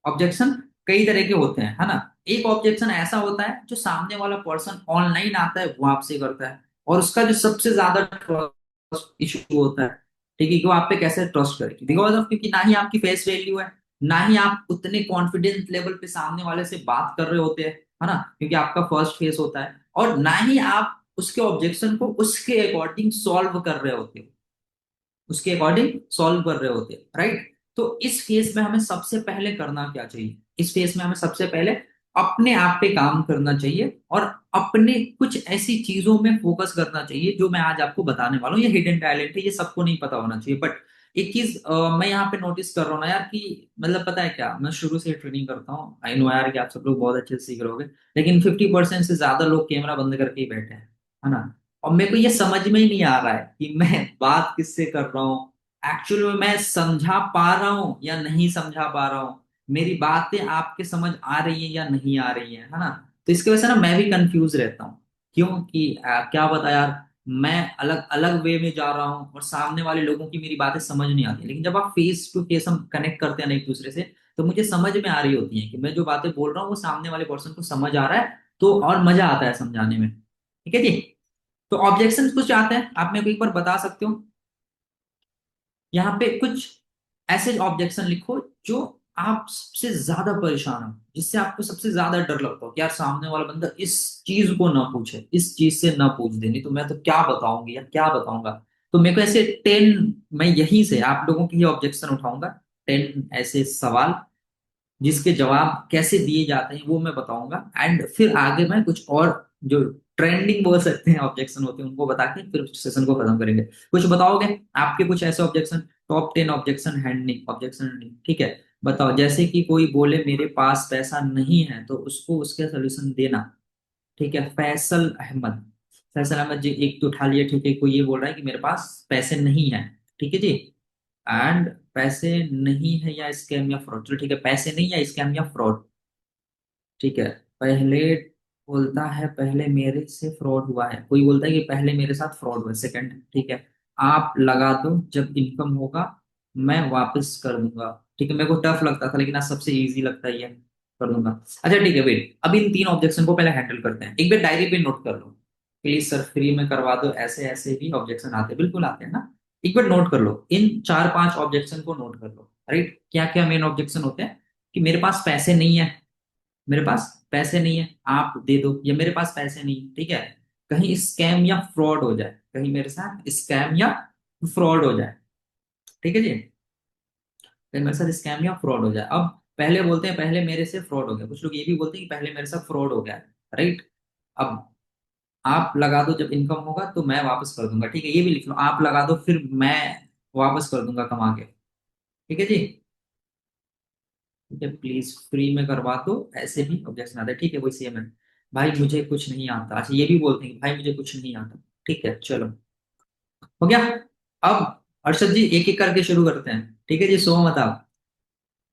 ऑब्जेक्शन कई तरह के होते हैं, है ना। एक ऑब्जेक्शन ऐसा होता है जो सामने वाला पर्सन ऑनलाइन आता है वो आपसे करता है, और उसका जो सबसे ज्यादा ट्रस्ट इशू होता है, ठीक है, कि वो आप पे कैसे ट्रस्ट करेगी, बिकॉज ऑफ क्योंकि ना ही आपकी फेस वैल्यू है, ना ही आप उतने कॉन्फिडेंस लेवल पे सामने वाले से बात कर रहे होते हैं, है ना, क्योंकि आपका फर्स्ट फेस होता है, और ना ही आप उसके ऑब्जेक्शन को उसके अकॉर्डिंग सॉल्व कर रहे होते हो, उसके अकॉर्डिंग सॉल्व कर रहे होते हैं, राइट। तो इस फेस में हमें सबसे पहले करना क्या चाहिए, इस फेस में हमें सबसे पहले अपने आप पे काम करना चाहिए और अपने कुछ ऐसी चीजों में फोकस करना चाहिए जो मैं आज आपको बताने वाला हूँ। ये हिडन टैलेंट है, ये सबको नहीं पता होना चाहिए, बट एक चीज मैं यहाँ पे नोटिस कर रहा हूँ ना यार, कि मतलब पता है क्या, मैं शुरू से ट्रेनिंग करता हूँ, आई नो यार कि आप सब लोग बहुत अच्छे से सीख रहे होगे, लेकिन 50% से ज्यादा लोग कैमरा बंद करके ही बैठे हैं, है ना। और मेरे को ये समझ में ही नहीं आ रहा है कि मैं बात किससे कर रहा हूँ, एक्चुअल में मैं समझा पा रहा हूँ या नहीं समझा पा रहा हूँ, मेरी बातें आपके समझ आ रही है या नहीं आ रही है ना। तो इसकी वजह से ना मैं भी कंफ्यूज रहता हूँ, क्योंकि क्या बता यार, मैं अलग अलग वे में जा रहा हूँ और सामने वाले लोगों की मेरी बातें समझ नहीं आती, लेकिन जब आप फेस टू फेस हम कनेक्ट करते हैं ना एक दूसरे से, तो मुझे समझ में आ रही होती है कि मैं जो बातें बोल रहा हूँ वो सामने वाले पर्सन को समझ आ रहा है, तो और मजा आता है समझाने में। ठीक है जी। तो ऑब्जेक्शन कुछ आते हैं, आप मेरे को एक बार बता सकते हो, यहाँ पे कुछ ऐसे ऑब्जेक्शन लिखो जो आप सबसे ज्यादा परेशान हो, जिससे आपको सबसे ज्यादा डर लगता हो कि यार सामने वाला बंदा इस चीज को ना पूछे, इस चीज से ना पूछ दे, नहीं तो मैं तो क्या बताऊंगी या क्या बताऊंगा। तो मेरे को ऐसे 10, मैं यहीं से आप लोगों के लिए ऑब्जेक्शन उठाऊंगा, 10 ऐसे सवाल जिसके जवाब कैसे दिए जाते हैं वो मैं बताऊंगा, एंड फिर आगे मैं कुछ और जो ट्रेंडिंग बोल सकते हैं ऑब्जेक्शन होते हैं उनको बता के फिर सेशन को खत्म करेंगे। कुछ बताओगे आपके कुछ ऐसे objection? Top 10 objection handling, objection handling, ठीक है। बताओ, जैसे कि कोई बोले मेरे पास पैसा नहीं है तो उसको उसके सोल्यूशन देना। ठीक है, फैसल अहमद, फैसल अहमद जी एक तो उठा लिया, ठीक है। कोई ये बोल रहा है कि मेरे पास पैसे नहीं है, ठीक है जी। एंड पैसे नहीं है या स्कैम या फ्रॉड, चलो ठीक है, पैसे नहीं या स्कैम या फ्रॉड, ठीक है। पहले बोलता है पहले मेरे से फ्रॉड हुआ है, कोई बोलता है कि पहले मेरे साथ फ्रॉड हुआ है, सेकंड, ठीक है। आप लगा दो, जब इनकम होगा मैं वापस कर दूंगा, ठीक है। मेरे को टफ लगता था लेकिन आज सबसे इजी लगता है ये, कर दूंगा। अच्छा ठीक है, वेट, अब इन 3 ऑब्जेक्शन को पहले हैंडल करते हैं। एक बार डायरी पे नोट कर लो, प्लीज सर फ्री में करवा दो, ऐसे ऐसे भी ऑब्जेक्शन आते हैं, बिल्कुल आते हैं ना। एक बार नोट कर लो, इन 4-5 ऑब्जेक्शन को नोट कर लो, राइट। क्या क्या मेन ऑब्जेक्शन होते हैं? कि मेरे पास पैसे नहीं है, मेरे पास पैसे नहीं है आप दे दो, या मेरे पास पैसे नहीं, ठीक है। कहीं स्कैम या फ्रॉड हो जाए, कहीं मेरे साथ स्कैम या फ्रॉड हो जाए, ठीक है जी। कहीं मेरे साथ स्कैम या फ्रॉड हो जाए। अब पहले बोलते हैं पहले मेरे से फ्रॉड हो गया, कुछ लोग ये भी बोलते हैं कि पहले मेरे साथ फ्रॉड हो गया, राइट। अब आप लगा दो, जब इनकम होगा तो मैं वापस कर दूंगा, ठीक है। ये भी लिख लो, आप लगा दो फिर मैं वापस कर दूंगा कमा के, ठीक है जी। ठीक है, प्लीज फ्री में करवा दो, ऐसे भी ऑब्जेक्शन आता है, ठीक है। वही सेम है, भाई मुझे कुछ नहीं आता। अच्छा ये भी बोलते हैं कि भाई मुझे कुछ नहीं आता, ठीक है चलो, हो गया। अब अर्षद जी एक एक करके शुरू करते हैं, ठीक है जी, सोमत आप,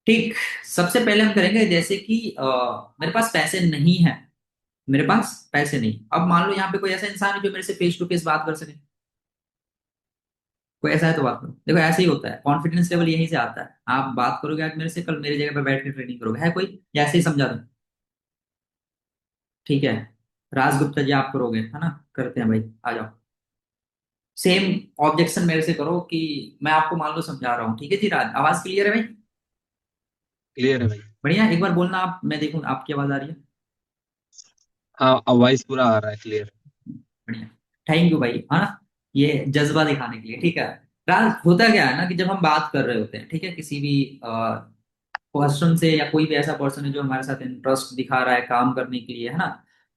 ठीक। सबसे पहले हम करेंगे जैसे कि मेरे पास पैसे नहीं है, मेरे पास पैसे नहीं। अब मान लो यहाँ पे कोई ऐसा इंसान है जो मेरे से फेस टू फेस बात कर सके, कोई ऐसा है तो बात करो। देखो ऐसे ही होता है, कॉन्फिडेंस लेवल यहीं से आता है। आप बात करोगे आज मेरे से, कल मेरी जगह पे बैठ के ट्रेनिंग करोगे, है कोई? या ऐसे ही समझा दूं? ठीक है, राज गुप्ता जी आप करोगे, है ना? करते हैं भाई, आ जाओ। सेम ऑब्जेक्शन मेरे से करो कि मैं आपको मान लो समझा रहा हूँ, ठीक है जी। राज, आवाज क्लियर है भाई? क्लियर है भाई। बढ़िया, एक बार बोलना आप, मैं देखूँ आपकी आवाज आ रही है। हाँ, अब वॉइस पूरा आ रहा है, क्लियर। बढ़िया, थैंक यू भाई, है ना, ये जज्बा दिखाने के लिए, ठीक है। राज, होता क्या है ना कि जब हम बात कर रहे होते हैं, ठीक है, किसी भी पर्सन से, या कोई भी ऐसा पर्सन है जो हमारे साथ इंटरेस्ट दिखा रहा है काम करने के लिए, है ना,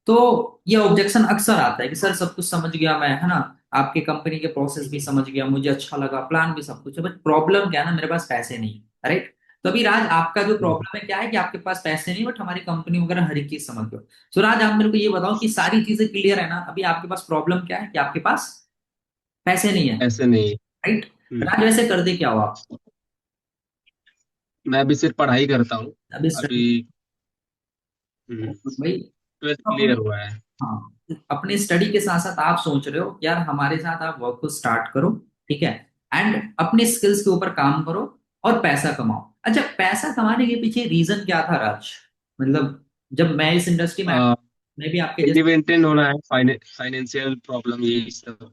तो ये ऑब्जेक्शन अक्सर आता है कि सर सब कुछ समझ गया मैं, है ना, आपके कंपनी के प्रोसेस भी समझ गया, मुझे अच्छा लगा, प्लान भी सब कुछ है, बट प्रॉब्लम क्या है ना, मेरे पास पैसे नहीं, राइट। तो अभी राज आपका जो प्रॉब्लम है क्या है कि आपके पास पैसे नहीं, बट हमारी कंपनी वगैरह हर एक चीज समझ गए। तो राज आप मेरे को ये बताओ कि सारी चीजें क्लियर है ना, अभी आपके पास प्रॉब्लम क्या है कि आपके पास पैसे नहीं है, ऐसे नहीं। राइट। हम्म। राज वैसे कर दे क्या हो आप? मैं अभी सिर्फ पढ़ाई करता हूँ। अभी अभी स्टडी भाई, 12th अपनी, क्लियर हुआ है। हाँ, अपनी स्टडी के साथ साथ आप सोच रहे हो यार हमारे साथ आप वर्क को स्टार्ट करो, ठीक है, एंड अपने स्किल्स के ऊपर काम करो और पैसा कमाओ। अच्छा, पैसा कमाने के पीछे रीजन क्या था राज? मतलब जब मैं इस इंडस्ट्री में आया, मैं भी आपके जैसे इंडिपेंडेंट होना है, फाइनेंशियल प्रॉब्लम यही सब।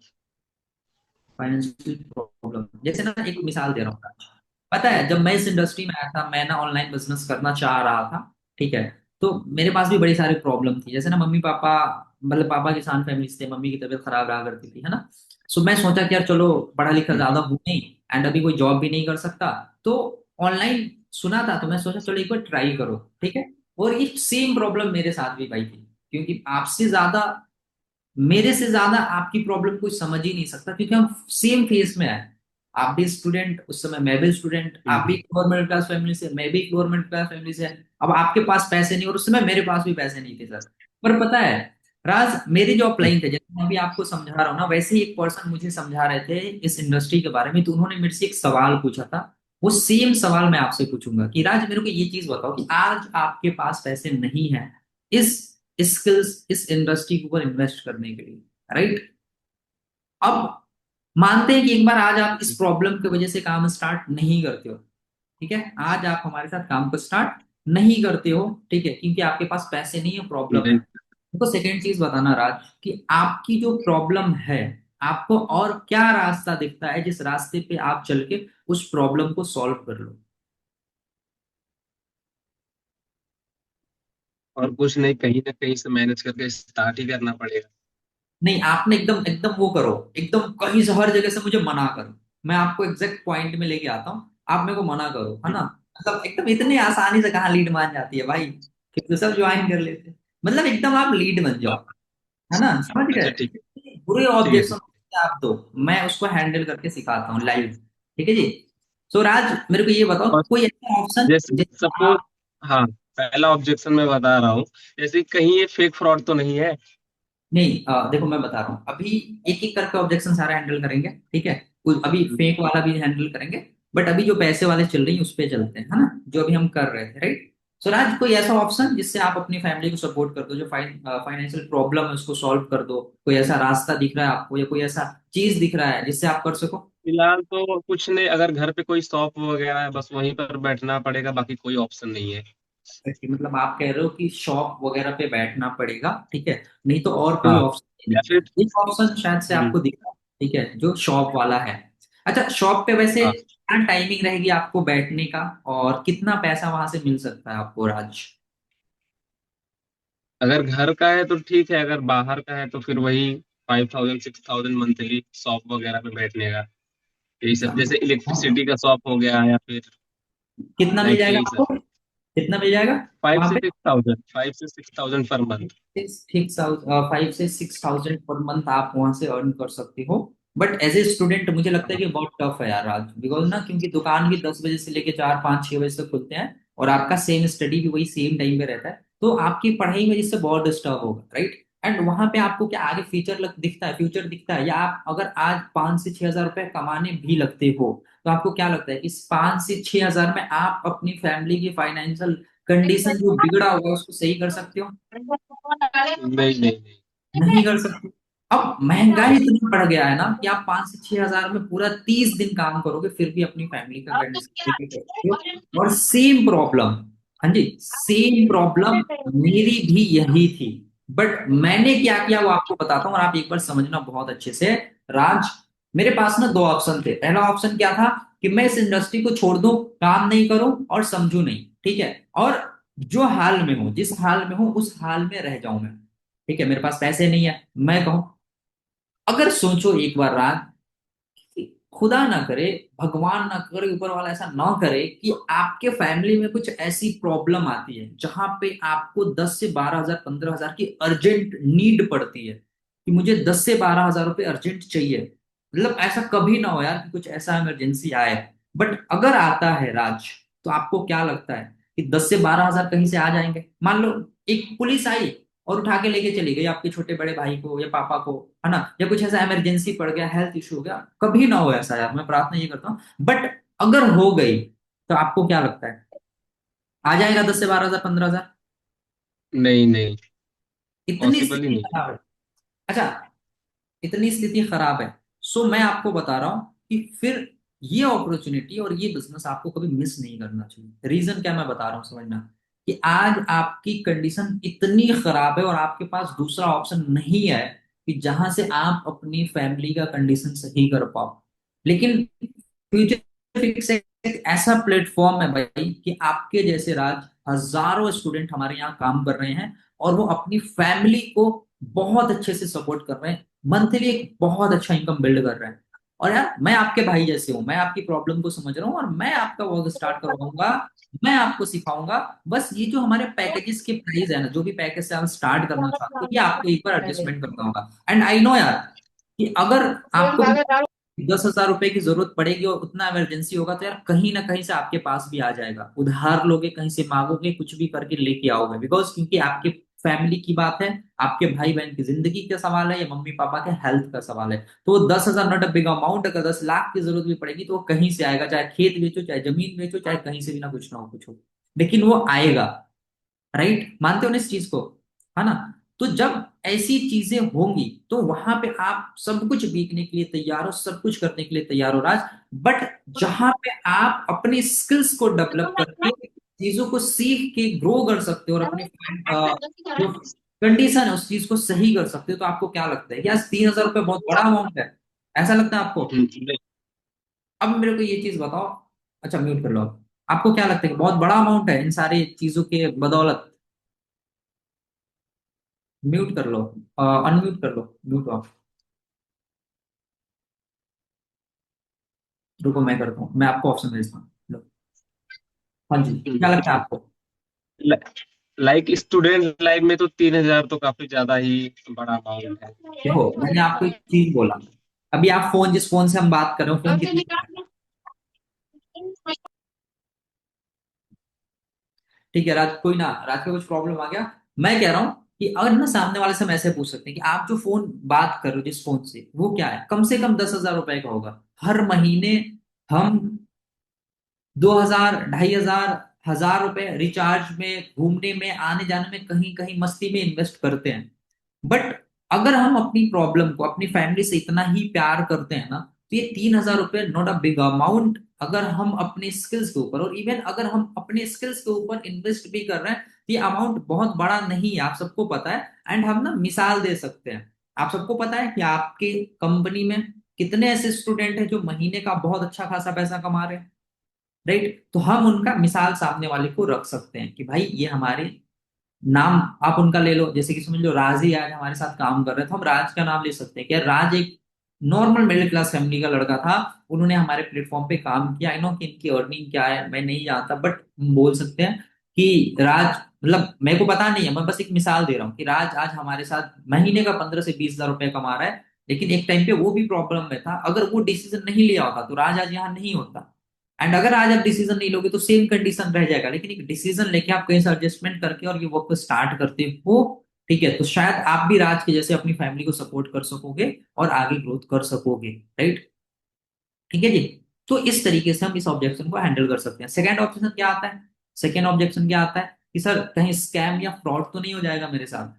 फाइनेंशियल प्रॉब्लम, जैसे ना एक मिसाल दे रहा हूँ राज। पता है जब मैं इस इंडस्ट्री में आया था, मैं ना ऑनलाइन बिजनेस करना चाह रहा था, ठीक है। तो मेरे पास भी बड़ी सारी प्रॉब्लम थी, जैसे ना मम्मी पापा, मतलब पापा किसान फैमिली से थे, मम्मी की तबीयत खराब रहा करती थी, है ना। सो मैं सोचा कि यार चलो, पढ़ा लिखा ज्यादा हूँ नहीं, एंड अभी कोई जॉब भी नहीं कर सकता, तो ऑनलाइन सुना था तो मैं सोचा चलो एक बार ट्राई करो, ठीक है। और ये सेम प्रॉब्लम मेरे साथ भी भाई थी, क्योंकि आपसे ज्यादा, मेरे से ज्यादा आपकी प्रॉब्लम कोई समझ ही नहीं सकता, क्योंकि हम सेम फेज में आए। आप भी स्टूडेंट, उस समय मैं भी स्टूडेंट, आप भी हम्म। गवर्नमेंट क्लास फैमिली से, मैं भी गवर्नमेंट क्लास फैमिली से। अब आपके पास पैसे नहीं और उस समय मेरे पास भी पैसे नहीं थे सर। पर पता है राज, मेरी जो अपलाइन थे, जैसे मैं भी आपको समझा रहा हूँ ना, वैसे ही एक पर्सन मुझे समझा रहे थे इस इंडस्ट्री के बारे में, तो उन्होंने मेरे से एक सवाल पूछा था। वो सेम सवाल मैं आपसे पूछूंगा कि राज मेरे को ये चीज बताओ कि आज आपके पास पैसे नहीं है इस स्किल्स, इस इंडस्ट्री के ऊपर इन्वेस्ट करने के लिए, राइट। अब मानते हैं कि एक बार आज आप इस प्रॉब्लम की वजह से काम स्टार्ट नहीं करते हो, ठीक है, आज आप हमारे साथ काम को स्टार्ट नहीं करते हो, ठीक है, क्योंकि आपके पास पैसे नहीं है, प्रॉब्लम है। नहीं। तो सेकेंड चीज बताना राज कि आपकी जो प्रॉब्लम है, आपको और क्या रास्ता दिखता है जिस रास्ते पे आप चल के उस प्रॉब्लम को सॉल्व कर लो? और कुछ नहीं, कहीं ना कहीं से मैनेज करके स्टार्ट ही करना पड़ेगा। नहीं, आपने एकदम एकदम वो करो, एकदम कहीं से हर जगह से मुझे मना करो, मैं आपको एग्जैक्ट पॉइंट में लेके आता हूँ, आप मेरे को मना करो, है ना। मतलब एकदम इतने आसानी से कहाँ लीड मान जाती है भाई, फिर तो सब ज्वाइन कर लेते हैं। मतलब एकदम आप लीड बन जाओ, है ना, समझ अच्छा ठीक है। गए। बुरे ठीक है ऑब्जेक्शन ठीक आप दो, मैं उसको हैंडल करके सिखाता हूँ लाइव। ठीक है जी। सो राज, मेरे को ये बताओ है। और कोई ऐसा ऑप्शन जैसे जिसको सपोज, आप। हाँ, पहला ऑब्जेक्शन मैं बता रहा हूँ, जैसे कहीं ये फेक फ्रॉड तो नहीं है? नहीं, देखो मैं बता रहा हूँ अभी, एक एक करके ऑब्जेक्शन सारा हैंडल करेंगे। ठीक है, कुछ अभी फेक वाला भी हैंडल करेंगे, बट अभी जो पैसे वाले चल रही है उस पे चलते हैं, है ना, जो अभी हम कर रहे थे, राइट। सो राज, कोई ऐसा ऑप्शन जिससे आप अपनी फैमिली को सपोर्ट कर दो, जो फाइनेंशियल प्रॉब्लम है उसको सॉल्व कर दो, कोई ऐसा रास्ता दिख रहा है आपको, या कोई ऐसा चीज दिख रहा है जिससे आप कर सको। फिलहाल तो कुछ नहीं, अगर घर पे कोई शॉप वगैरह है बस वहीं पर बैठना पड़ेगा, बाकी कोई ऑप्शन नहीं है। कि मतलब आप कह रहे हो कि शॉप वगैरह पे बैठना पड़ेगा, ठीक है, नहीं तो और कोई हाँ, ऑप्शन नहीं या दिखता फिर है। एक ऑप्शन शायद से हम्म, आपको दिख रहा है, ठीक है, जो शॉप वाला है। अच्छा, शॉप पे वैसे हाँ, क्या टाइमिंग रहेगी आपको बैठने का, और कितना पैसा वहां से मिल सकता है आपको राज। अगर घर का है तो ठीक है, अगर बाहर का है तो फिर वही 5,000 6,000 मंथली शॉप वगैरह पे बैठने का। यही सब, जैसे इलेक्ट्रिसिटी का शॉप हो गया या फिर कितना मिल लाइक जाएगा यही सब। आपको, कितना मिल जाएगा फाइव वहां से पे। सिक्स थाउजेंड 5 से 6 थाउजेंड पर मंथ। 5 से 6 थाउजेंड पर मंथ आप वहां से अर्न कर सकते हो। बट एज ए स्टूडेंट मुझे लगता है कि बहुत टफ है यार आज, बिकॉज ना, क्योंकि दुकान भी 10 बजे से लेके 4 5 6 बजे तक खुलते हैं, और आपका सेम स्टडी भी वही सेम टाइम पे रहता है, तो आपकी पढ़ाई में जिससे बहुत डिस्टर्ब होगा, राइट। एंड वहां पे आपको क्या आगे दिखता है, फ्यूचर दिखता है, या आप अगर आज 5 से 6 हजार रुपए कमाने भी लगते हो, तो आपको क्या लगता है इस 5 से 6 हजार में आप अपनी फैमिली की फाइनेंशियल कंडीशन जो बिगड़ा हुआ है उसको सही कर सकते हो। नहीं नहीं नहीं। नहीं कर सकते। अब महंगाई इतना बढ़ गया है ना कि आप 5 से 6 हजार में पूरा 30 दिन काम करोगे फिर भी अपनी फैमिली का कंडीशन नहीं कर सकते हो। और सेम प्रॉब्लम, हाँ जी, सेम प्रॉब्लम मेरी भी यही थी। बट मैंने क्या किया वो आपको बताता हूँ, और आप एक बार समझना बहुत अच्छे से। राज, मेरे पास ना दो ऑप्शन थे। पहला ऑप्शन क्या था कि मैं इस इंडस्ट्री को छोड़ दूं, काम नहीं करूं और समझू नहीं, ठीक है, और जो हाल में हूं, जिस हाल में हूं उस हाल में रह जाऊं मैं। ठीक है, मेरे पास पैसे नहीं है, मैं कहूं, अगर सोचो एक बार रात कि खुदा ना करे, भगवान ना करे, ऊपर वाला ऐसा ना करे कि आपके फैमिली में कुछ ऐसी प्रॉब्लम आती है जहां पे आपको 10 से 12 हजार 15 हजार की अर्जेंट नीड पड़ती है, कि मुझे 10 से 12 हजार रुपये अर्जेंट चाहिए। मतलब ऐसा कभी ना हो यार कि कुछ ऐसा इमरजेंसी आए। बट अगर आता है राज, तो आपको क्या लगता है कि 10 से 12 हजार कहीं से आ जाएंगे? मान लो एक पुलिस आई और उठा के लेके चली गई आपके छोटे बड़े भाई को या पापा को, है ना, या कुछ ऐसा इमरजेंसी पड़ गया, हेल्थ इशू हो गया, कभी ना हो ऐसा यार, मैं प्रार्थना ये करता हूँ। बट अगर हो गई, तो आपको क्या लगता है आ जाएगा 10 से 12 हजार 15 हजार? नहीं नहीं, इतनी पॉसिबल ही स्थिति नहीं है। खराब है। अच्छा, इतनी स्थिति खराब है। सो मैं आपको बता रहा हूं कि फिर ये अपॉर्चुनिटी और ये बिजनेस आपको कभी मिस नहीं करना चाहिए। रीजन क्या मैं बता रहा हूं, समझना, कि आज आपकी कंडीशन इतनी खराब है और आपके पास दूसरा ऑप्शन नहीं है कि जहां से आप अपनी फैमिली का कंडीशन सही कर पाओ। लेकिन फ्यूचर फिक्स एक ऐसा प्लेटफॉर्म है भाई कि आपके जैसे राज हजारों स्टूडेंट हमारे यहाँ काम कर रहे हैं, और वो अपनी फैमिली को बहुत अच्छे से सपोर्ट कर रहे हैं, मंथली एक बहुत अच्छा इनकम बिल्ड कर रहे हैं। और यार मैं आपके भाई जैसे हूँ, मैं आपकी प्रॉब्लम को समझ रहा हूँ, और मैं आपका वर्क स्टार्ट करवाऊंगा, मैं आपको सिखाऊंगा। बस ये जो हमारे पैकेजेस के प्राइस है ना, जो भी पैकेज से आप स्टार्ट करना चाहते हो, ये आपको एक बार एडजस्टमेंट करना होगा। एंड आई नो यार कि अगर आपको 10 हजार रुपए की जरूरत पड़ेगी और उतना इमरजेंसी होगा, तो यार कहीं ना कहीं से आपके पास भी आ जाएगा, उधार लोगे, कहीं से मांगोगे, कुछ भी करके लेके आओगे, बिकॉज क्योंकि आपके फैमिली की बात है, आपके भाई बहन की जिंदगी का सवाल है, या मम्मी पापा के हेल्थ का सवाल है। तो वो 10 हजार नॉट अ बिग अमाउंट, अगर 10 लाख की जरूरत भी पड़ेगी तो वो कहीं से आएगा, चाहे खेत बेचो, चाहे जमीन बेचो, चाहे कहीं से भी ना कुछ ना हो कुछ हो, लेकिन वो आएगा। राइट, मानते हो ना इस चीज को, है ना। तो जब ऐसी चीजें होंगी तो वहां पे आप सब कुछ बीतने के लिए तैयार हो, सब कुछ करने के लिए तैयार हो राज। बट जहां पे आप अपने स्किल्स को डेवलप करके चीजों को सीख के ग्रो कर सकते हो, और अपने जो कंडीशन है उस चीज को सही कर सकते हो, तो आपको क्या लगता है, क्या 3 हजार रुपये बहुत बड़ा अमाउंट है? ऐसा लगता है आपको? नहीं, अब मेरे को ये चीज बताओ। अच्छा, म्यूट कर लो आप। आपको क्या लगता है कि बहुत बड़ा अमाउंट है इन सारी चीजों के बदौलत? म्यूट कर लो, अनम्यूट कर लो, म्यूट ऑफ। रुको मैं करता हूँ, मैं आपको ऑप्शन भेजता हूँ, लो। हाँ जी, क्या लगता है आपको? लाइक स्टूडेंट लाइफ में तो 3,000 तो काफी ज्यादा ही बड़ा अमाउंट है। देखो मैंने आपको एक चीज बोला, अभी आप फोन, जिस फोन से हम बात कर रहे हो, फोन कितने का है? ठीक है राज, कोई ना, राज का कुछ प्रॉब्लम आ गया। मैं कह रहा हूँ कि अगर ना सामने वाले से हम ऐसे पूछ सकते हैं कि आप जो फोन बात कर रहे हो जिस फोन से, वो क्या है, कम से कम 10,000 रुपए का होगा। हर महीने हम 2,000, 2,500, 1,000 रुपए रिचार्ज में, घूमने में, आने जाने में, कहीं कहीं मस्ती में इन्वेस्ट करते हैं। बट अगर हम अपनी प्रॉब्लम को, अपनी फैमिली से इतना ही प्यार करते हैं ना, तो ये 3,000 रुपये नॉट अ बिग अमाउंट। अगर हम अपने स्किल्स के ऊपर, और इवन अगर हम अपने स्किल्स के ऊपर इन्वेस्ट भी कर रहे हैं, तो ये अमाउंट बहुत बड़ा नहीं है, आप सबको पता है। एंड हम ना मिसाल दे सकते हैं। आप सबको पता है कि आपके कंपनी में कितने ऐसे स्टूडेंट हैं जो महीने का बहुत अच्छा खासा पैसा कमा रहे हैं, राइट? तो हम उनका मिसाल सामने वाले को रख सकते हैं कि भाई ये हमारे नाम, आप उनका ले लो, जैसे कि समझ लो राज ही आज हमारे साथ काम कर रहे हैं, तो हम राज का नाम ले सकते हैं कि यार राज एक नॉर्मल मिडिल क्लास फैमिली का लड़का था, उन्होंने हमारे प्लेटफॉर्म पे काम किया। आई नो कि इनकी अर्निंग क्या है मैं नहीं जानता, बट हम बोल सकते हैं कि राज, मतलब मेरे को पता नहीं है, मैं बस एक मिसाल दे रहा हूँ कि राज आज हमारे साथ महीने का 15 से 20 हजार रुपए कमा रहा है। लेकिन एक टाइम पे वो भी प्रॉब्लम में था, अगर वो डिसीजन नहीं लिया होता तो राज आज यहाँ नहीं होता। एंड अगर आज आप डिसीजन नहीं लोगे तो सेम कंडीशन रह जाएगा, लेकिन एक डिसीजन लेके आप कहीं से एडजस्टमेंट करके और ये वर्क को स्टार्ट करते हो, ठीक है, तो शायद आप भी राज के जैसे अपनी फैमिली को सपोर्ट कर सकोगे और आगे ग्रोथ कर सकोगे, राइट? ठीक है जी। तो इस तरीके से हम इस ऑब्जेक्शन को हैंडल कर सकते हैं। सेकेंड ऑब्जेक्शन क्या आता है? सेकेंड ऑब्जेक्शन क्या आता है कि सर कहीं स्कैम या फ्रॉड तो नहीं हो जाएगा मेरे साथ,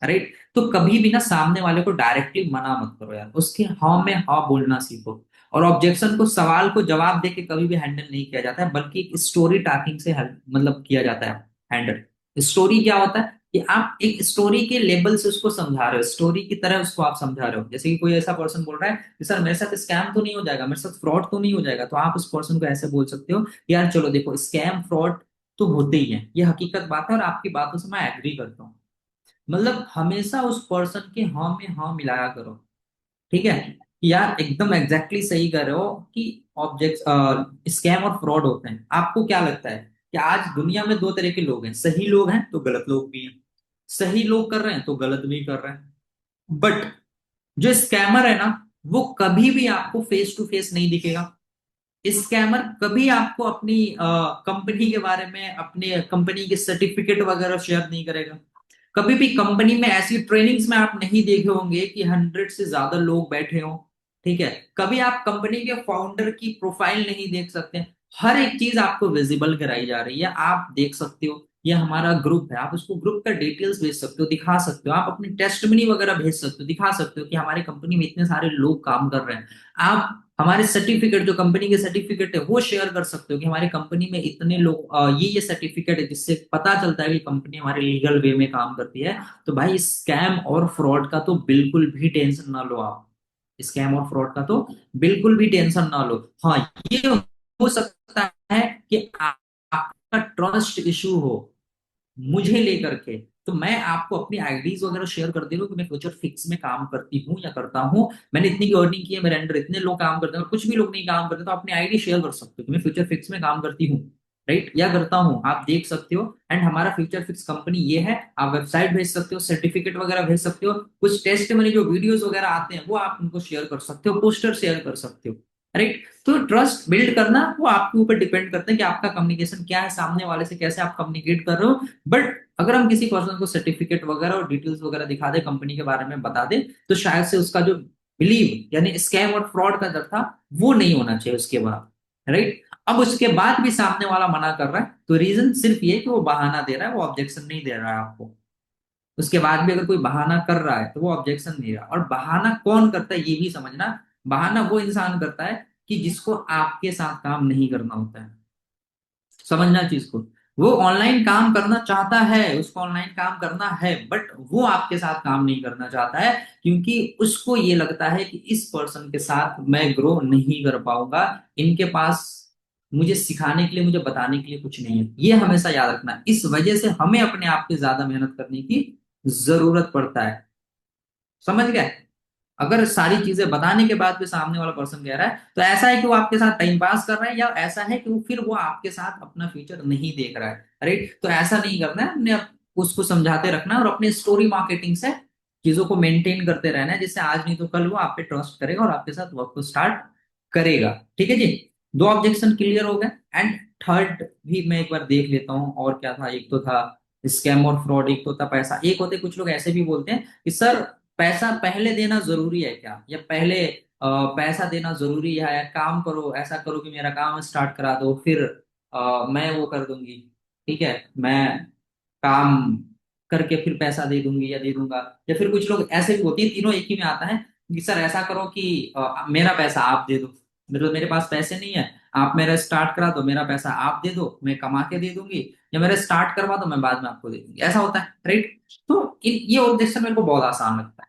राइट? तो कभी भी ना सामने वाले को डायरेक्टली मना मत करो यार, उसके हाँ में हाँ बोलना सीखो। और ऑब्जेक्शन को, सवाल को जवाब देके कभी भी हैंडल नहीं किया जाता है, बल्कि एक स्टोरी टाइपिंग से मतलब किया जाता है हैंडल। स्टोरी क्या होता है कि आप एक स्टोरी के लेवल से उसको समझा रहे हो, स्टोरी की तरह उसको आप समझा रहे हो। जैसे कि कोई ऐसा पर्सन बोल रहा है कि सर मेरे साथ स्कैम तो नहीं हो जाएगा, मेरे साथ फ्रॉड तो नहीं हो जाएगा, तो आप उस पर्सन को ऐसे बोल सकते हो कि यार चलो देखो, स्कैम फ्रॉड तो होते ही है, ये हकीकत बात है, और आपकी बातों से मैं एग्री करता हूँ। मतलब हमेशा उस पर्सन के हाँ में हाँ मिलाया करो, ठीक है? कि यार एकदम एग्जैक्टली सही कर रहे हो कि ऑब्जेक्ट, स्कैम और फ्रॉड होते हैं। आपको क्या लगता है कि आज दुनिया में दो तरह के लोग हैं, सही लोग हैं तो गलत लोग भी हैं, सही लोग कर रहे हैं तो गलत भी कर रहे हैं। बट जो स्कैमर है ना, वो कभी भी आपको फेस टू फेस नहीं दिखेगा। स्कैमर कभी आपको अपनी कंपनी के बारे में, अपने कंपनी के सर्टिफिकेट वगैरह शेयर नहीं करेगा। कभी भी कंपनी में ऐसी ट्रेनिंग्स में आप नहीं देखे होंगे कि 100 से ज्यादा लोग बैठे हों, ठीक है? कभी आप कंपनी के फाउंडर की प्रोफाइल नहीं देख सकते। हर एक चीज आपको विजिबल कराई जा रही है, आप देख सकते हो ये हमारा ग्रुप है, आप उसको ग्रुप का डिटेल्स भेज सकते हो, दिखा सकते हो, आप अपनी टेस्टमनी वगैरह भेज सकते हो, दिखा सकते हो कि हमारी कंपनी में इतने सारे लोग काम कर रहे हैं। आप हमारे सर्टिफिकेट, जो कंपनी के सर्टिफिकेट है, वो शेयर कर सकते हो कि हमारी कंपनी में इतने लोग, ये सर्टिफिकेट है, जिससे पता चलता है कि कंपनी हमारे लीगल वे में काम करती है। तो भाई स्कैम और फ्रॉड का तो बिल्कुल भी टेंशन ना लो आप, स्कैम और फ्रॉड का तो बिल्कुल भी टेंशन ना लो। हाँ, ये हो सकता है कि आपका ट्रस्ट इशू हो मुझे लेकर के, तो मैं आपको अपनी आईडीज वगैरह शेयर कर दे रहा हूँ कि मैं फ्यूचर फिक्स में काम करती हूँ या करता हूँ, मैंने इतनी की अर्निंग की है, मेरे अंडर इतने लोग काम करते हैं, और कुछ भी लोग नहीं काम करते तो अपनी आईडी शेयर कर सकते हो कि मैं फ्यूचर फिक्स में काम करती हूँ, राइट, या करता हूँ, आप देख सकते हो। एंड हमारा फ्यूचर फिक्स कंपनी ये है, आप वेबसाइट भेज सकते हो, सर्टिफिकेट वगैरह भेज सकते हो, कुछ टेस्ट में जो वीडियोस वगैरह आते हैं वो आप उनको शेयर कर सकते हो, पोस्टर शेयर कर सकते हो, राइट? तो ट्रस्ट बिल्ड करना वो आपके ऊपर डिपेंड करता है कि आपका कम्युनिकेशन क्या है, सामने वाले से कैसे आप कम्युनिकेट कर रहे हो। बट अगर हम किसी पर्सन को सर्टिफिकेट वगैरह और डिटेल्स वगैरह दिखा दे, कंपनी के बारे में बता दे, तो शायद से उसका जो बिलीव, यानी स्कैम और फ्रॉड का डर था, वो नहीं होना चाहिए उसके बाद, राइट? अब उसके बाद भी सामने वाला मना कर रहा है, तो रीजन सिर्फ ये कि वो बहाना दे रहा है, वो ऑब्जेक्शन नहीं दे रहा है आपको। उसके बाद भी अगर कोई बहाना कर रहा है तो वो ऑब्जेक्शन नहीं रहा। और बहाना कौन करता है ये भी समझना, बहाना वो इंसान करता है कि जिसको आपके साथ काम नहीं करना होता है। समझना चीज को, वो ऑनलाइन काम करना चाहता है, उसको ऑनलाइन काम करना है, बट वो आपके साथ काम नहीं करना चाहता है, क्योंकि उसको ये लगता है कि इस पर्सन के साथ मैं ग्रो नहीं कर पाऊंगा, इनके पास मुझे सिखाने के लिए, मुझे बताने के लिए कुछ नहीं है। ये हमेशा याद रखना, इस वजह से हमें अपने आप पे ज्यादा मेहनत करने की जरूरत पड़ता है। समझ गए? अगर सारी चीजें बताने के बाद भी सामने वाला पर्सन कह रहा है, तो ऐसा है कि वो आपके साथ टाइम पास कर रहा है, या ऐसा है कि वो फिर वो आपके साथ अपना फ्यूचर नहीं देख रहा है। राइट, तो ऐसा नहीं करना है, हमने उसको समझाते रखना है और अपनी स्टोरी मार्केटिंग से चीजों को मेंटेन करते रहना है, जिससे आज नहीं तो कल वो आप पे ट्रस्ट करेगा और आपके साथ वर्क को स्टार्ट करेगा। ठीक है जी, दो ऑब्जेक्शन क्लियर हो गए। एंड थर्ड भी मैं एक बार देख लेता हूँ, और क्या था, एक तो था स्कैम और फ्रॉड, एक तो था पैसा, एक होते कुछ लोग ऐसे भी बोलते हैं कि सर पैसा पहले देना जरूरी है क्या, या पहले पैसा देना जरूरी है, या काम करो, ऐसा करो कि मेरा काम स्टार्ट करा दो, फिर मैं वो कर दूंगी। ठीक है, मैं काम करके फिर पैसा दे दूंगी या दे दूंगा। या फिर कुछ लोग ऐसे भी होती है, तीनों एक ही में आता है कि सर ऐसा करो कि मेरा पैसा आप दे दो, मतलब मेरे पास पैसे नहीं है, आप मेरा स्टार्ट करा दो, मेरा पैसा आप दे दो, मैं कमा के दे दूंगी, या मेरा स्टार्ट करवा दो, मैं बाद में आपको दे दूंगी, ऐसा होता है। राइट, तो ये ऑब्जेक्शन मेरे को बहुत आसान लगता है।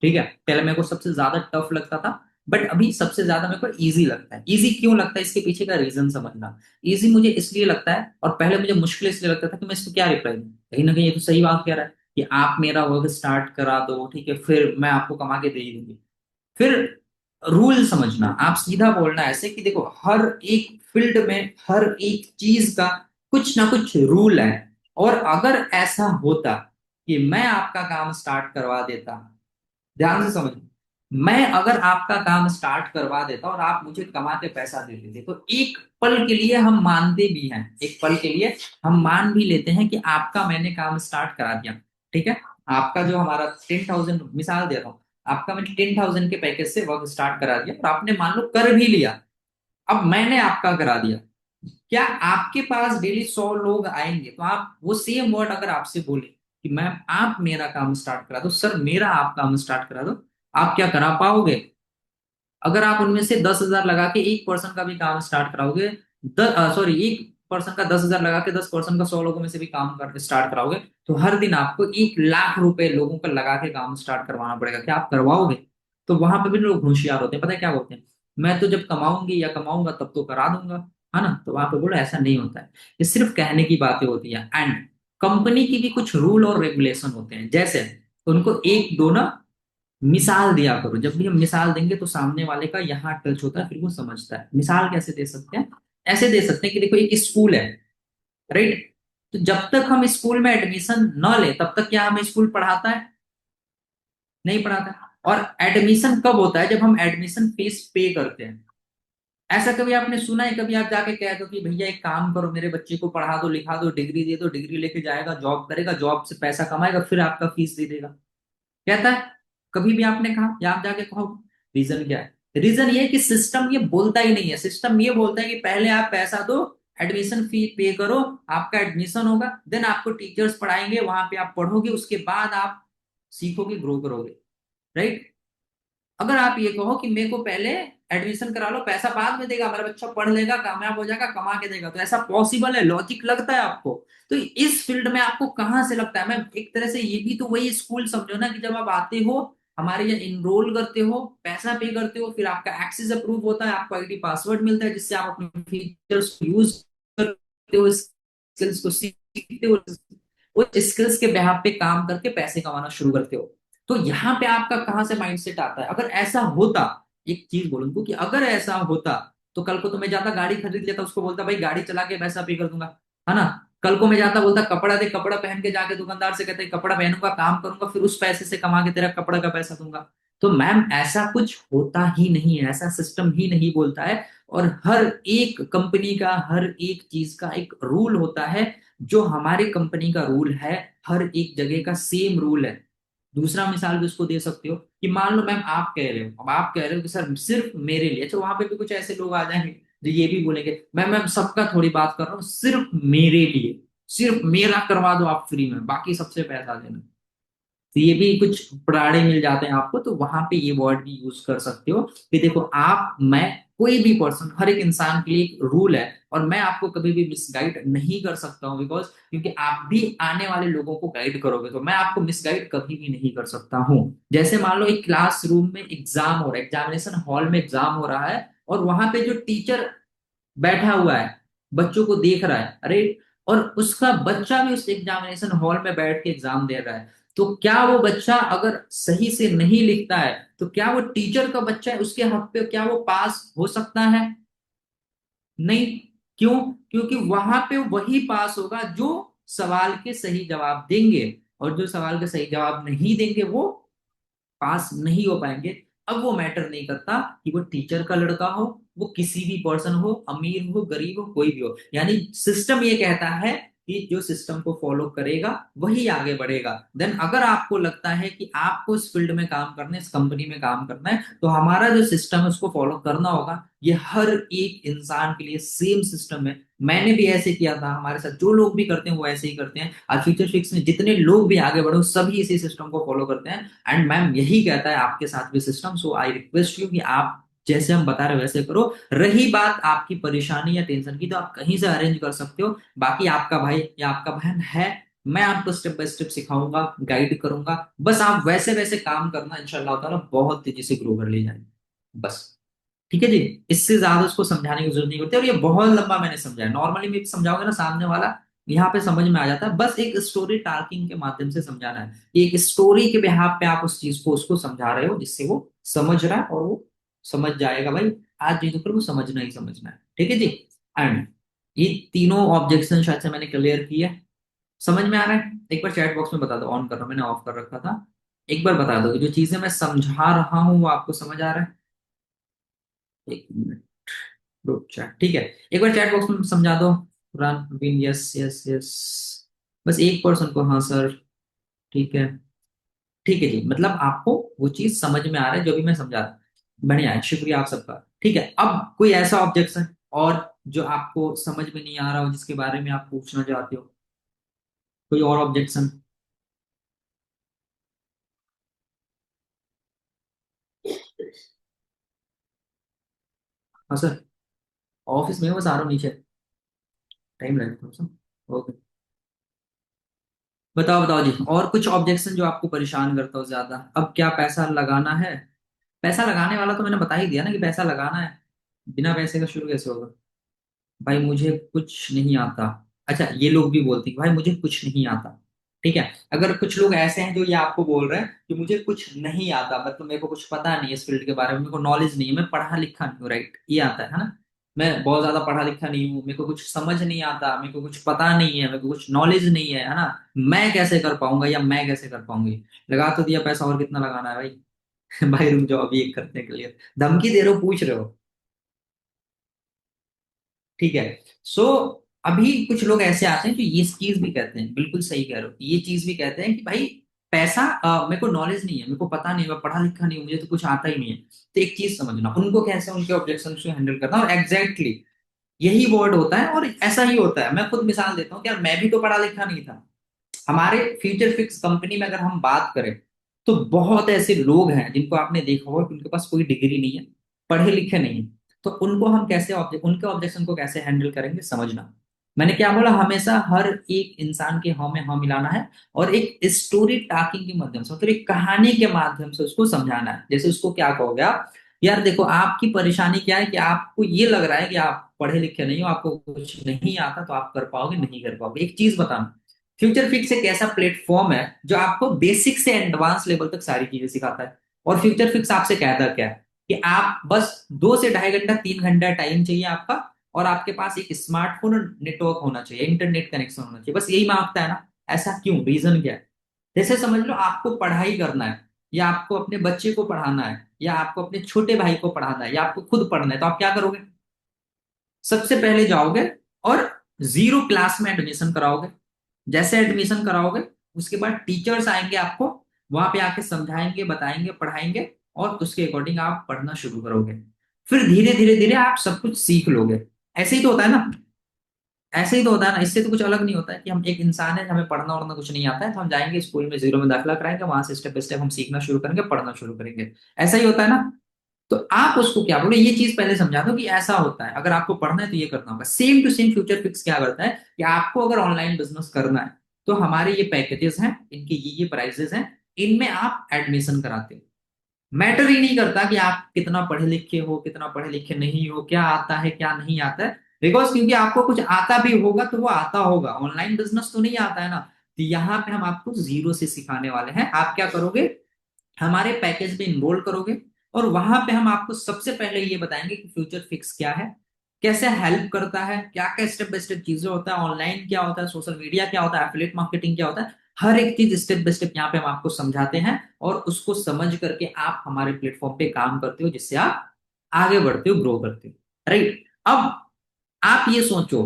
ठीक है, पहले मेरे को सबसे ज्यादा टफ लगता था, बट अभी सबसे ज्यादा मेरे को इजी लगता है। इजी क्यों लगता है, इसके पीछे का रीजन समझना। इजी मुझे इसलिए लगता है, और पहले मुझे मुश्किल इसलिए लगता था कि मैं इसको क्या रिप्लाई दूं, कहीं ना कहीं ये तो सही बात कह रहा है कि आप मेरा वर्क स्टार्ट करा दो, ठीक है, फिर मैं आपको कमा के दे दूंगी। फिर रूल समझना, आप सीधा बोलना ऐसे कि देखो हर एक फील्ड में हर एक चीज का कुछ ना कुछ रूल है, और अगर ऐसा होता कि मैं आपका काम स्टार्ट करवा देता, ध्यान से समझ, मैं अगर आपका काम स्टार्ट करवा देता और आप मुझे कमा के पैसा दे देते, तो एक पल के लिए हम मानते भी हैं, एक पल के लिए हम मान भी लेते हैं कि आपका मैंने काम स्टार्ट करा दिया। ठीक है, आपका जो हमारा 10,000, मिसाल दे रहा हूं, आपका मैंने 10,000 के पैकेज से वर्क स्टार्ट करा दिया और आपने मान लो कर भी लिया। अब मैंने आपका करा दिया, क्या आपके पास डेली 100 लोग आएंगे, तो आप वो सेम वर्ड अगर आपसे बोले कि मैम आप मेरा काम स्टार्ट करा दो, सर मेरा आप काम स्टार्ट करा दो, आप क्या करा पाओगे? अगर आप उनमें से 10,000 लगा के एक पर्सन का भी काम स्टार्ट कराओगे, सॉरी, एक पर्सन का 10,000 लगा के 10 पर्सन का 100 लोगों में से भी काम कर स्टार्ट कराओगे, तो हर दिन आपको 1 लाख रुपए लोगों का लगा के काम स्टार्ट करवाना पड़ेगा, क्या आप करवाओगे? तो वहां पे भी लोग होशियार होते हैं, पता है क्या बोलते हैं, मैं तो जब कमाऊंगी या कमाऊंगा तब तो करा दूंगा, है ना? तो वहां पे बोलो ऐसा नहीं होता है, ये सिर्फ कहने की बातें होती है। एंड कंपनी की भी कुछ रूल और रेगुलेशन होते हैं, जैसे उनको एक दो ना मिसाल दिया करो, जब भी हम मिसाल देंगे तो सामने वाले का यहाँ टच होता है, फिर वो समझता है। मिसाल कैसे दे सकते हैं, ऐसे दे सकते हैं कि देखो एक स्कूल है, राइट, तो जब तक हम स्कूल में एडमिशन न ले तब तक क्या हमें स्कूल पढ़ाता है? नहीं पढ़ाता। और एडमिशन कब होता है? जब हम एडमिशन फीस पे करते हैं। ऐसा कभी आपने सुना है, कभी आप जाके कह दो कि भैया एक काम करो, मेरे बच्चे को पढ़ा दो, लिखा दो, डिग्री दे दो, डिग्री लेके जाएगा, जॉब करेगा, जॉब से पैसा कमाएगा, फिर आपका फीस दे देगा, कहता है? कभी भी आपने कहा, या आप जाके कहो? रीजन क्या है? रीजन ये है कि सिस्टम ये बोलता ही नहीं है, सिस्टम ये बोलता है कि पहले आप पैसा दो, एडमिशन फी पे करो, आपका एडमिशन होगा, देन आपको टीचर्स पढ़ाएंगे, वहां पे आप पढ़ोगे, उसके बाद आप सीखोगे, ग्रो करोगे। राइट, अगर आप ये कहो कि मेरे को पहले एडमिशन करा लो, पैसा बाद में देगा, मेरा बच्चा पढ़ लेगा, कामयाब हो जाएगा, कमा के देगा, तो ऐसा पॉसिबल है? लॉजिक लगता है आपको? तो इस फील्ड में आपको कहाँ से लगता है? मैं एक तरह से ये भी तो वही स्कूल समझो ना, कि जब आप आते हो हमारे यहाँ, इनरोल करते हो, पैसा पे करते हो, फिर आपका एक्सेस अप्रूव होता है, आपको आईडी पासवर्ड मिलता है, जिससे आप अपने फीचर्स को यूज करते हो, स्किल्स को सीखते हो, उस स्किल्स के बेहाफ पे काम करके पैसे कमाना शुरू करते हो। तो यहाँ पे आपका कहाँ से माइंडसेट आता है? अगर ऐसा होता, एक चीज बोलूंगा कि अगर ऐसा होता, तो कल को तो मैं जाता गाड़ी खरीद लेता, उसको बोलता भाई गाड़ी चला के पैसा पे कर दूंगा, है ना? कल को मैं जाता बोलता कपड़ा दे, कपड़ा पहन के जाके दुकानदार से कहते कपड़ा पहनूंगा, काम करूंगा, फिर उस पैसे से कमा के तेरा कपड़ा का पैसा दूंगा। तो मैम ऐसा कुछ होता ही नहीं है, ऐसा सिस्टम ही नहीं बोलता है। और हर एक कंपनी का, हर एक चीज का एक रूल होता है, जो हमारी कंपनी का रूल है, हर एक जगह का सेम रूल है। दूसरा मिसाल भी उसको दे सकते हो कि मान लो मैम आप कह रहे हो, अब आप कह रहे हो कि सर सिर्फ मेरे लिए, तो वहां पे भी कुछ ऐसे लोग आ जाएंगे जो ये भी बोलेंगे मैम सबका थोड़ी बात कर रहा हूँ, सिर्फ मेरे लिए, सिर्फ मेरा करवा दो आप फ्री में, बाकी सबसे पैसा देना। तो ये भी कुछ पराड़े मिल जाते हैं आपको, तो वहां पे ये वर्ड भी यूज कर सकते हो कि देखो आप, मैं, कोई भी पर्सन, हर एक इंसान के लिए एक रूल है, और मैं आपको कभी भी मिसगाइड नहीं कर सकता हूँ, बिकॉज क्योंकि आप भी आने वाले लोगों को गाइड करोगे, तो मैं आपको मिसगाइड कभी भी नहीं कर सकता हूँ। जैसे मान लो एक क्लासरूम में एग्जाम हो रहा है, एग्जामिनेशन हॉल में एग्जाम हो रहा है, और वहां पे जो टीचर बैठा हुआ है, बच्चों को देख रहा है, अरे, और उसका बच्चा भी उस एग्जामिनेशन हॉल में बैठ के एग्जाम दे रहा है, तो क्या वो बच्चा अगर सही से नहीं लिखता है तो क्या वो टीचर का बच्चा है, उसके हक पे क्या वो पास हो सकता है? नहीं। क्यों? क्योंकि वहां पे वही पास होगा जो सवाल के सही जवाब देंगे, और जो सवाल के सही जवाब नहीं देंगे वो पास नहीं हो पाएंगे। अब वो मैटर नहीं करता कि वो टीचर का लड़का हो, वो किसी भी पर्सन हो, अमीर हो गरीब हो कोई भी हो, यानी सिस्टम ये कहता है कि जो सिस्टम को फॉलो करेगा वही आगे बढ़ेगा। देन अगर आपको लगता है कि आपको इस फील्ड में काम करना है, इस कंपनी में काम करना है, तो हमारा जो सिस्टम है उसको फॉलो करना होगा। ये हर एक इंसान के लिए सेम सिस्टम है। मैंने भी ऐसे किया था, हमारे साथ जो लोग भी करते हैं वो ऐसे ही करते हैं। आज फ्यूचर फिक्स में जितने लोग भी आगे बढ़े सभी इसी सिस्टम को फॉलो करते हैं। एंड मैम यही कहता है आपके साथ भी system. So I request you कि आप जैसे हम बता रहे वैसे करो। रही बात आपकी परेशानी या टेंशन की, तो आप कहीं से अरेंज कर सकते हो। बाकी आपका भाई या आपका बहन है, मैं आपको स्टेप बाय स्टेप सिखाऊंगा, गाइड करूंगा। बस आप वैसे वैसे काम करना, इंशाल्लाह ताला बहुत तेजी से ग्रो कर ले जाएंगे। बस। ठीक है जी। इससे ज्यादा उसको समझाने की जरूरत नहीं होती, और ये बहुत लंबा मैंने समझाया। नॉर्मली मैं समझाऊंगा ना, सामने वाला यहाँ पे समझ में आ जाता है। बस एक स्टोरी टार्किंग के माध्यम से समझाना है। एक स्टोरी के बिहाफ पे आप उस चीज को उसको समझा रहे हो जिससे वो समझ रहा है, और वो समझ जाएगा भाई। आज चीजों पर वो समझना ही समझना है। ठीक है जी। एंड ये तीनों ऑब्जेक्शन शायद से मैंने क्लियर किया है। समझ में आ रहा है? एक बार चैट बॉक्स में बता दो, ऑन कर रहा हूं, मैंने ऑफ कर रखा था। एक बार बता दो कि जो चीजें मैं समझा रहा हूँ वो आपको समझ आ रहा है। एक मिनट। ग्रुप चैट ठीक है। एक बार चैट बॉक्स में समझा दो। Run win, yes yes yes. बस एक पर्सन को, हाँ सर। ठीक है। ठीक है जी, मतलब आपको वो चीज समझ में आ रहा है जो भी मैं समझा रहा हूं। बढ़िया है, शुक्रिया आप सबका। ठीक है, अब कोई ऐसा ऑब्जेक्शन और जो आपको समझ में नहीं आ रहा हो, जिसके बारे में आप पूछना चाहते हो? कोई और ऑब्जेक्शन? हाँ सर। ऑफिस में हूँ, बस आ रहा हूँ नीचे। टाइम लगेगा थोड़ा सा। ओके। बताओ बताओ जी, और कुछ ऑब्जेक्शन जो आपको परेशान करता हो ज्यादा? अब क्या पैसा लगाना है? पैसा लगाने वाला तो मैंने बता ही दिया ना कि पैसा लगाना है। बिना पैसे का शुरू कैसे होगा? भाई मुझे कुछ नहीं आता। अच्छा, ये लोग भी बोलते हैं कि भाई मुझे कुछ नहीं आता। ठीक है। अगर कुछ लोग ऐसे हैं जो ये आपको बोल रहे हैं कि मुझे कुछ नहीं आता, मतलब मेरे को कुछ पता नहीं है इस फील्ड के बारे में, मेरे को नॉलेज नहीं है, मैं पढ़ा लिखा नहीं हूँ, राइट, ये आता है ना। मैं बहुत ज्यादा पढ़ा लिखा नहीं हूँ, मेरे को कुछ समझ नहीं आता, मेरे को कुछ पता नहीं है, मेरे को कुछ नॉलेज नहीं है ना। मैं कैसे कर पाऊंगा या मैं कैसे कर पाऊंगी? लगा तो दिया पैसा, और कितना लगाना है भाई? भाई रुक जाओ, अभी एक करने के लिए धमकी दे रहे हो, पूछ रहे हो? ठीक है। सो अभी कुछ लोग ऐसे आते हैं जो ये चीज भी कहते हैं, बिल्कुल सही कह रहे हो, ये चीज भी कहते हैं कि भाई पैसा, मेरे को नॉलेज नहीं है, मेरे को पता नहीं, मैं पढ़ा लिखा नहीं हूं, मुझे तो कुछ आता ही नहीं है। तो एक चीज समझना, उनको कैसे उनके ऑब्जेक्शन को हैंडल करना, और एग्जैक्टली यही वर्ड होता है और ऐसा ही होता है। मैं खुद मिसाल देता हूँ कि यार मैं भी तो पढ़ा लिखा नहीं था। हमारे फ्यूचर फिक्स कंपनी में अगर हम बात करें, तो बहुत ऐसे लोग हैं जिनको आपने देखा होगा कि उनके पास कोई डिग्री नहीं है, पढ़े लिखे नहीं है। तो उनको हम कैसे उनके ऑब्जेक्शन को कैसे हैंडल करेंगे, समझना। मैंने क्या बोला, हमेशा हर एक इंसान के हाँ में हाँ मिलाना है, और एक स्टोरी टाकिंग के माध्यम से, मतलब एक कहानी के माध्यम से उसको समझाना है। जैसे उसको क्या कहोगे आप? यार देखो, आपकी परेशानी क्या है कि आपको ये लग रहा है कि आप पढ़े लिखे नहीं हो, आपको कुछ नहीं आता, तो आप कर पाओगे नहीं कर पाओगे? एक चीज बताना, फ्यूचर फिक्स एक ऐसा प्लेटफॉर्म है जो आपको बेसिक से एडवांस लेवल तक सारी चीजें सिखाता है। और फ्यूचर फिक्स आपसे कहता क्या है कि आप बस 2 से ढाई घंटा 3 घंटा टाइम चाहिए आपका, और आपके पास एक स्मार्टफोन और नेटवर्क होना चाहिए, इंटरनेट कनेक्शन होना चाहिए, बस यही मांगता है ना। ऐसा क्यों, रीजन क्या है? जैसे समझ लो आपको पढ़ाई करना है, या आपको अपने बच्चे को पढ़ाना है, या आपको अपने छोटे भाई को पढ़ाना है, या आपको खुद पढ़ना है, तो आप क्या करोगे? सबसे पहले जाओगे और जीरो क्लास में एडमिशन कराओगे। जैसे एडमिशन कराओगे, उसके बाद टीचर्स आएंगे आपको, वहां पे आके समझाएंगे, बताएंगे, पढ़ाएंगे, और उसके अकॉर्डिंग आप पढ़ना शुरू करोगे। फिर धीरे धीरे धीरे आप सब कुछ सीख लोगे। ऐसे ही तो होता है ना। ऐसे ही तो होता है ना, इससे तो कुछ अलग नहीं होता है कि हम एक इंसान है, हमें पढ़ना वढ़ना कुछ नहीं आता है, तो हम जाएंगे स्कूल में, जीरो में दाखिला कराएंगे, वहां से स्टेप बाय स्टेप हम सीखना शुरू करेंगे, पढ़ना शुरू करेंगे। ऐसा ही होता है ना। तो आप उसको क्या बोले, ये चीज पहले समझा दो कि ऐसा होता है, अगर आपको पढ़ना है तो ये करना होगा। Same to same future fix क्या करता है कि आपको अगर ऑनलाइन बिजनेस करना है, तो हमारे ये पैकेजेस हैं, इनके ये प्राइसेस हैं, इनमें आप एडमिशन कराते हो। मैटर ही नहीं करता कि आप कितना पढ़े लिखे हो, कितना पढ़े लिखे नहीं हो, क्या आता है क्या नहीं आता है। बिकॉज क्योंकि आपको कुछ आता भी होगा तो वो आता होगा, ऑनलाइन बिजनेस तो नहीं आता है ना। तो यहाँ पे हम आपको जीरो से सिखाने वाले हैं। आप क्या करोगे, हमारे पैकेज में इनरोल करोगे, और वहां पे हम आपको सबसे पहले ये बताएंगे कि फ्यूचर फिक्स क्या है, कैसे हेल्प करता है, क्या क्या स्टेप बाय स्टेप चीजें होता है, ऑनलाइन क्या होता है, सोशल मीडिया क्या होता है, एफिलिएट मार्केटिंग क्या होता है, हर एक चीज स्टेप बाय स्टेप यहाँ पे हम आपको समझाते हैं। और उसको समझ करके आप हमारे प्लेटफॉर्म पे काम करते हो, जिससे आप आगे बढ़ते हो, ग्रो करते हो। राइट। अब आप ये सोचो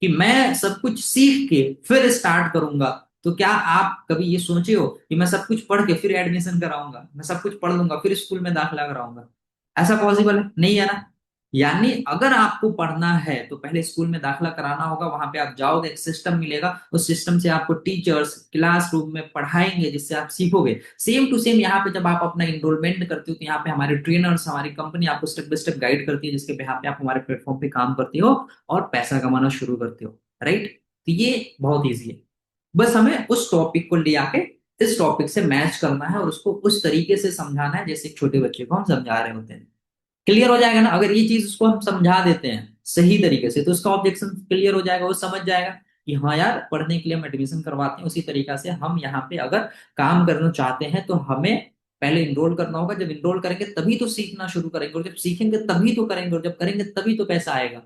कि मैं सब कुछ सीख के फिर स्टार्ट करूंगा, तो क्या आप कभी ये सोचे हो कि मैं सब कुछ पढ़ के फिर एडमिशन कराऊंगा, मैं सब कुछ पढ़ लूंगा फिर स्कूल में दाखिला कराऊंगा? ऐसा पॉसिबल है नहीं, है ना? यानी अगर आपको पढ़ना है तो पहले स्कूल में दाखिला कराना होगा, वहां पे आप जाओगे, एक सिस्टम मिलेगा, उस सिस्टम से आपको टीचर्स क्लासरूम में पढ़ाएंगे, जिससे आप सीखोगे। सेम टू सेम यहाँ पे जब आप अपना इनरोलमेंट करते हो, तो यहाँ पे हमारे ट्रेनर्स, हमारी कंपनी आपको स्टेप बाय स्टेप गाइड करती है, जिसके बिहाफ पे आप हमारे प्लेटफॉर्म पे काम करते हो और पैसा कमाना शुरू करते हो। राइट। तो ये बहुत ईजी है, बस हमें उस टॉपिक को ले आके इस टॉपिक से मैच करना है, और उसको उस तरीके से समझाना है जैसे एक छोटे बच्चे को हम समझा रहे होते हैं। क्लियर हो जाएगा ना? अगर ये चीज उसको हम समझा देते हैं सही तरीके से, तो उसका ऑब्जेक्शन क्लियर हो जाएगा, वो समझ जाएगा कि हाँ यार, पढ़ने के लिए हम एडमिशन करवाते हैं। उसी तरीका से हम यहाँ पे अगर काम करना चाहते हैं तो हमें पहले इनरोल करना होगा। जब इनरोल करेंगे तभी तो सीखना शुरू करेंगे, और जब सीखेंगे तभी तो करेंगे, और जब करेंगे तभी तो पैसा आएगा।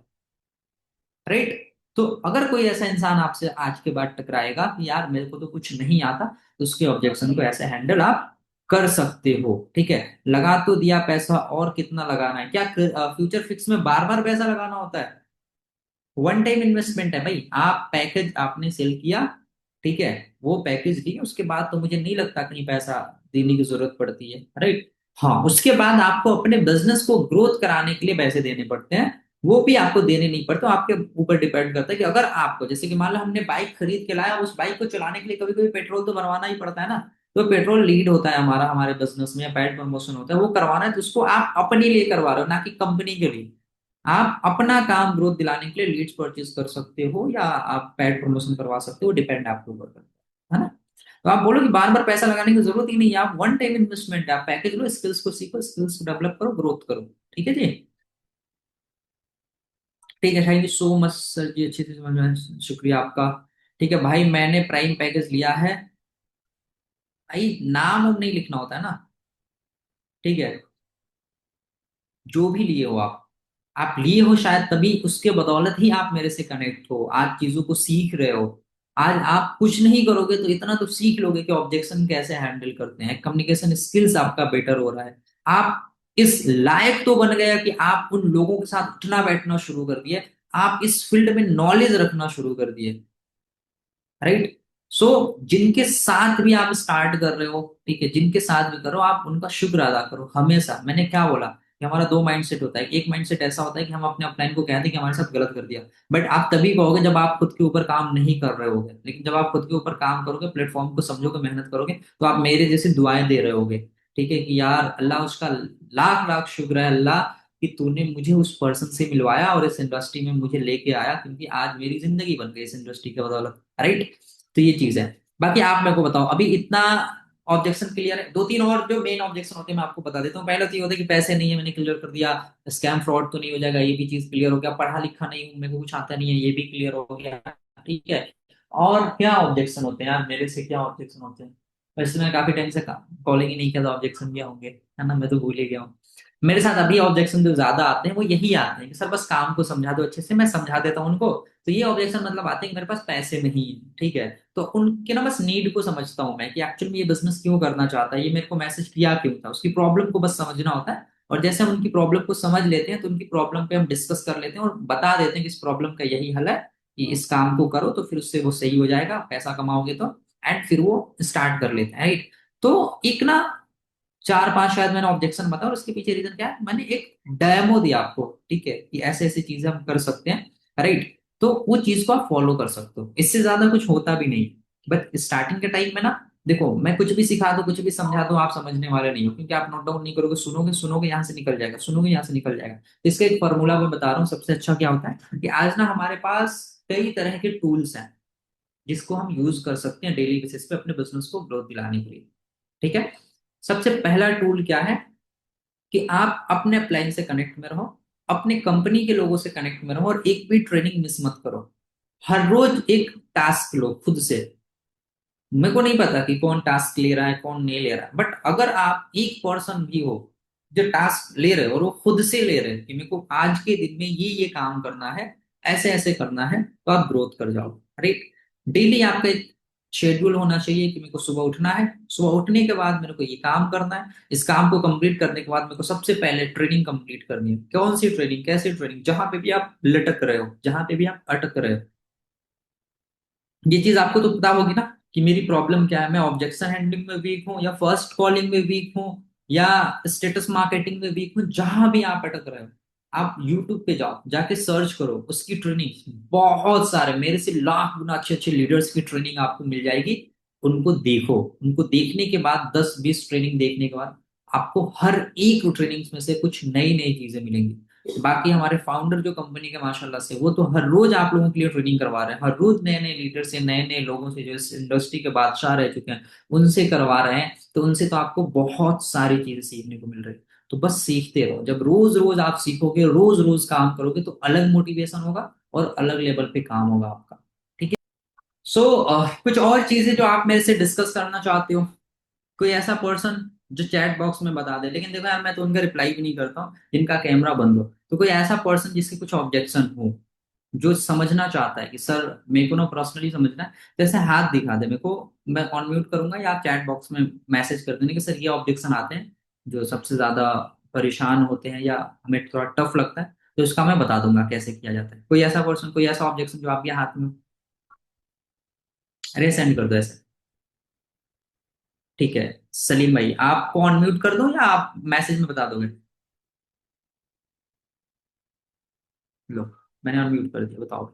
राइट। तो अगर कोई ऐसा इंसान आपसे आज के बाद टकराएगा कि यार मेरे को तो कुछ नहीं आता, तो उसके ऑब्जेक्शन को ऐसे हैंडल आप कर सकते हो। ठीक है, लगा तो दिया पैसा, और कितना लगाना है? क्या फ्यूचर फिक्स में बार बार पैसा लगाना होता है? वन टाइम इन्वेस्टमेंट है भाई। आप पैकेज आपने सेल किया, ठीक है, वो पैकेज ली, उसके बाद तो मुझे नहीं लगता कहीं पैसा देने की जरूरत पड़ती है। राइट। हाँ, उसके बाद आपको अपने बिजनेस को ग्रोथ कराने के लिए पैसे देने पड़ते हैं, वो भी आपको देने नहीं पड़ते, आपके ऊपर डिपेंड करता है कि अगर आपको, जैसे कि मान लो हमने बाइक खरीद के लाया, उस बाइक को चलाने के लिए कभी कभी पेट्रोल तो भरवाना ही पड़ता है ना। तो पेट्रोल लीड होता है हमारा, हमारे बिजनेस में, या पेड प्रमोशन होता है, वो करवाना है, तो उसको आप अपने लिए करवा रहे हो, ना कि कंपनी के लिए। आप अपना काम ग्रोथ दिलाने के लिए लीड्स परचेज कर सकते हो, या आप पेड प्रमोशन करवा सकते हो, डिपेंड आपके ऊपर करता है ना? तो आप बोलो कि बार बार पैसा लगाने की जरूरत ही नहीं है, आप वन टाइम इन्वेस्टमेंट है, आप पैकेज लो, स्किल्स को सीखो, स्किल्स को डेवलप करो, ग्रोथ करो। ठीक है जी। ठीक है, thank you so much sir जी, अच्छी से समझ में आया। शुक्रिया आपका। ठीक है भाई, मैंने प्राइम पैकेज लिया है। भाई नाम अब नहीं लिखना होता है ना। ठीक है, जो भी लिए हो आप लिए हो शायद तभी, उसके बदौलत ही आप मेरे से कनेक्ट हो, आज चीजों को सीख रहे हो। आज आप कुछ नहीं करोगे तो इतना तो सीख लोगे कि ऑब्जेक्शन कैसे हैंडल करते हैं, कम्युनिकेशन स्किल्स आपका बेटर हो रहा है। आप इस लायक तो बन गया कि आप उन लोगों के साथ उठना बैठना शुरू कर दिए, आप इस फील्ड में नॉलेज रखना शुरू कर दिए। राइट। सो जिनके साथ भी आप स्टार्ट कर रहे हो, ठीक है, जिनके साथ भी करो, आप उनका शुक्र अदा करो हमेशा। मैंने क्या बोला कि हमारा दो माइंडसेट होता है। एक माइंडसेट ऐसा होता है कि हम अपने अपलाइन को कहते हैं कि हमारे साथ गलत कर दिया, बट आप तभी कहोगे जब आप खुद के ऊपर काम नहीं कर रहे होगे। लेकिन जब आप खुद के ऊपर काम करोगे, प्लेटफॉर्म को समझोगे, मेहनत करोगे, तो आप मेरे जैसे दुआएं दे रहे होगे। ठीक है, कि यार अल्लाह, उसका लाख लाख शुक्र है अल्लाह, कि तूने मुझे उस पर्सन से मिलवाया और इस इंडस्ट्री में मुझे लेके आया, क्योंकि आज मेरी जिंदगी बन गई इस इंडस्ट्री के बदौलत। राइट। तो ये चीज है। बाकी आप मेरे को बताओ, अभी इतना ऑब्जेक्शन क्लियर है? दो तीन और जो मेन ऑब्जेक्शन होते हैं मैं आपको बता देता हूँ। पहला तो ये होता है कि पैसे नहीं है, मैंने क्लियर कर दिया। स्कैम फ्रॉड तो नहीं हो जाएगा, ये भी चीज क्लियर हो गया। पढ़ा लिखा नहीं हूँ, मेरे को कुछ आता नहीं है, ये भी क्लियर हो गया। ठीक है। और क्या ऑब्जेक्शन होते हैं यार मेरे से, क्या ऑब्जेक्शन होते हैं? वैसे मैं काफी टाइम से कॉलिंग ही नहीं किया, तो ऑब्जेक्शन भी होंगे, है ना? मैं तो भूल ही गया हूँ। मेरे साथ अभी ऑब्जेक्शन जो ज्यादा आते हैं वो यही आते हैं कि सर बस काम को समझा दो अच्छे से, मैं समझा देता हूँ उनको। तो ये ऑब्जेक्शन मतलब आते हैं कि मेरे पास पैसे नहीं है। ठीक है। तो उनके ना बस नीड को समझता हूँ मैं, कि एक्चुअली में ये बिजनेस क्यों करना चाहता है, ये मेरे को मैसेज किया क्यों था, उसकी प्रॉब्लम को बस समझना होता है। और जैसे हम उनकी प्रॉब्लम को समझ लेते हैं, तो उनकी प्रॉब्लम पे हम डिस्कस कर लेते हैं और बता देते हैं कि इस प्रॉब्लम का यही हल है, कि इस काम को करो तो फिर उससे वो सही हो जाएगा, पैसा कमाओगे तो। एंड फिर वो स्टार्ट कर लेते हैं। राइट। तो एक ना चार पांच शायद मैंने ऑब्जेक्शन बताया, और उसके पीछे रीजन क्या है, मैंने एक डेमो दिया आपको, ठीक है, कि ऐसे ऐसे चीजें हम कर सकते हैं। राइट। तो वो चीज को आप फॉलो कर सकते हो, इससे ज्यादा कुछ होता भी नहीं। बट स्टार्टिंग के टाइम में ना, देखो मैं कुछ भी सिखा दूं, कुछ भी समझा दूं, आप समझने वाले नहीं हो, क्योंकि आप नोट डाउन नहीं करोगे, सुनोगे सुनोगे यहाँ से निकल जाएगा, सुनोगे यहाँ से निकल जाएगा। तो इसका एक फॉर्मूला मैं बता रहा हूँ, सबसे अच्छा क्या होता है कि आज ना हमारे पास कई तरह के टूल्स हैं, जिसको हम यूज कर सकते हैं डेली बेसिस पे अपने बिजनेस को ग्रोथ दिलाने के लिए। ठीक है। सबसे पहला टूल क्या है, कि आप अपने अपलाइन से कनेक्ट में रहो, अपने कंपनी के लोगों से कनेक्ट में रहो, और एक भी ट्रेनिंग मिस मत करो। हर रोज एक टास्क लो खुद से। मेरे को नहीं पता कि कौन टास्क ले रहा है कौन नहीं ले रहा है, बट अगर आप एक पर्सन भी हो जो टास्क ले रहे हो और वो खुद से ले रहे हैं कि मेरे को आज के दिन में ये काम करना है, ऐसे ऐसे करना है, तो आप ग्रोथ कर जाओ। राइट। डेली आपका एक शेड्यूल होना चाहिए कि मेरे को सुबह उठना है, सुबह उठने के बाद मेरे को ये काम करना है, इस काम को कंप्लीट करने के बाद मेरे को सबसे पहले ट्रेनिंग कंप्लीट करनी है। कौन सी ट्रेनिंग, कैसी ट्रेनिंग, जहां पे भी आप लटक रहे हो, जहां पे भी आप अटक रहे हो, ये चीज आपको तो पता होगी ना कि मेरी प्रॉब्लम क्या है। मैं ऑब्जेक्शन हैंडलिंग में वीक हूँ, या फर्स्ट कॉलिंग में वीक हूँ, या स्टेटस मार्केटिंग में वीक हूँ। जहां भी आप अटक रहे हो, आप यूट्यूब पे जाओ, जाके सर्च करो उसकी ट्रेनिंग। बहुत सारे मेरे से लाख गुना अच्छे अच्छे लीडर्स की ट्रेनिंग आपको मिल जाएगी। उनको देखो, उनको देखने के बाद 10-20 ट्रेनिंग देखने के बाद आपको हर एक ट्रेनिंग में से कुछ नई नई चीजें मिलेंगी। बाकी हमारे फाउंडर जो कंपनी के माशाल्लाह से, वो तो हर रोज आप लोगों के लिए ट्रेनिंग करवा रहे हैं, हर रोज नए नए लीडर से, नए नए लोगों से जो इस इंडस्ट्री के बादशाह रह चुके हैं उनसे करवा रहे हैं। तो उनसे तो आपको बहुत सारी चीजें सीखने को मिल रही है। तो बस सीखते रहो। जब रोज रोज आप सीखोगे, रोज रोज काम करोगे, तो अलग मोटिवेशन होगा और अलग लेवल पे काम होगा आपका। ठीक है। सो कुछ और चीजें जो आप मेरे से डिस्कस करना चाहते हो, कोई ऐसा पर्सन जो चैट बॉक्स में बता दे। लेकिन देखो यार, मैं तो उनका रिप्लाई भी नहीं करता हूँ जिनका कैमरा बंद हो। तो कोई ऐसा पर्सन जिसके कुछ ऑब्जेक्शन हो, जो समझना चाहता है कि सर मेरे को ना पर्सनली समझना है, तो ऐसे हाथ दिखा दे मेरे को, मैं ऑन म्यूट करूंगा, या आप चैट बॉक्स में मैसेज कर देना कि सर ये ऑब्जेक्शन आते हैं जो सबसे ज्यादा परेशान होते हैं या हमें थोड़ा टफ लगता है, तो उसका मैं बता दूंगा कैसे किया जाता है। कोई ऐसा पर्सन, कोई ऐसा ऑब्जेक्शन जो आपके हाथ में हो, अरे सेंड कर दो ऐसे। ठीक है। सलीम भाई, आपको ऑन म्यूट कर दो या आप मैसेज में बता दोगे? लो, मैंने अनम्यूट कर दिया, बताओ।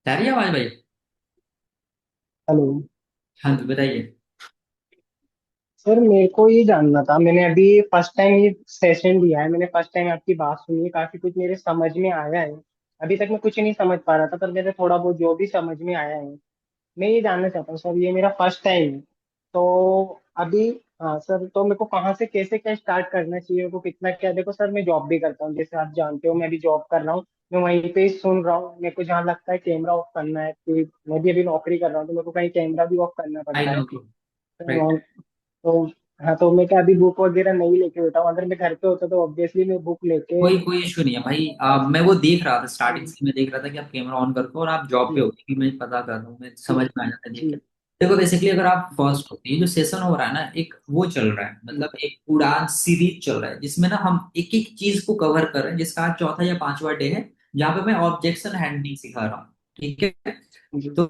आ रही है आवाज भाई? हेलो। हाँ जी, बताइए। सर मेरे को ये जानना था, मैंने अभी फर्स्ट टाइम ये सेशन दिया है, मैंने फर्स्ट टाइम आपकी बात सुनी है, काफी कुछ मेरे समझ में आया है। अभी तक मैं कुछ नहीं समझ पा रहा था, पर मेरे थोड़ा बहुत जो भी समझ में आया है मैं ये जानना चाहता हूँ सर। ये मेरा फर्स्ट टाइम है तो अभी, हाँ सर, तो मेरे को कहाँ से कैसे क्या स्टार्ट करना चाहिए, मेरे को कितना क्या। देखो सर, मैं जॉब भी करता हूँ, जैसे आप जानते हो मैं अभी जॉब कर रहा हूँ। मैं वहीं पे ही सुन रहा हूँ, मेरे को जहाँ लगता है कैमरा ऑफ करना है, कि मैं भी अभी नौकरी कर रहा हूँ तो मेरे को कहीं कैमरा भी ऑफ करना आई पड़ता है। No bro. राइट। तो हाँ, तो मैं क्या अभी बुक वगैरह नहीं लेके बैठा हूँ। अगर मैं घर पे होता तो ऑब्वियसली मैं बुक लेके कोई कोई इशू नहीं है भाई। मैं वो देख रहा था, स्टार्टिंग जी से मैं देख रहा था कि आप कैमरा ऑन करके और आप जॉब पे जी हो, कि मैं पता कर रहा हूँ, मैं जी समझ में आ जाता है देख जी के। देखो बेसिकली अगर आप जी फर्स्ट हो, ये जो सेशन हो रहा है ना, एक वो चल रहा है, जी मतलब एक उड़ान सीरीज चल रहा है जिसमें ना हम एक एक चीज को कवर कर रहे हैं, जिसका आज चौथा या पांचवा डे है, जहाँ पे मैं ऑब्जेक्शन हैंडलिंग सिखा रहा हूँ। ठीक है। जी तो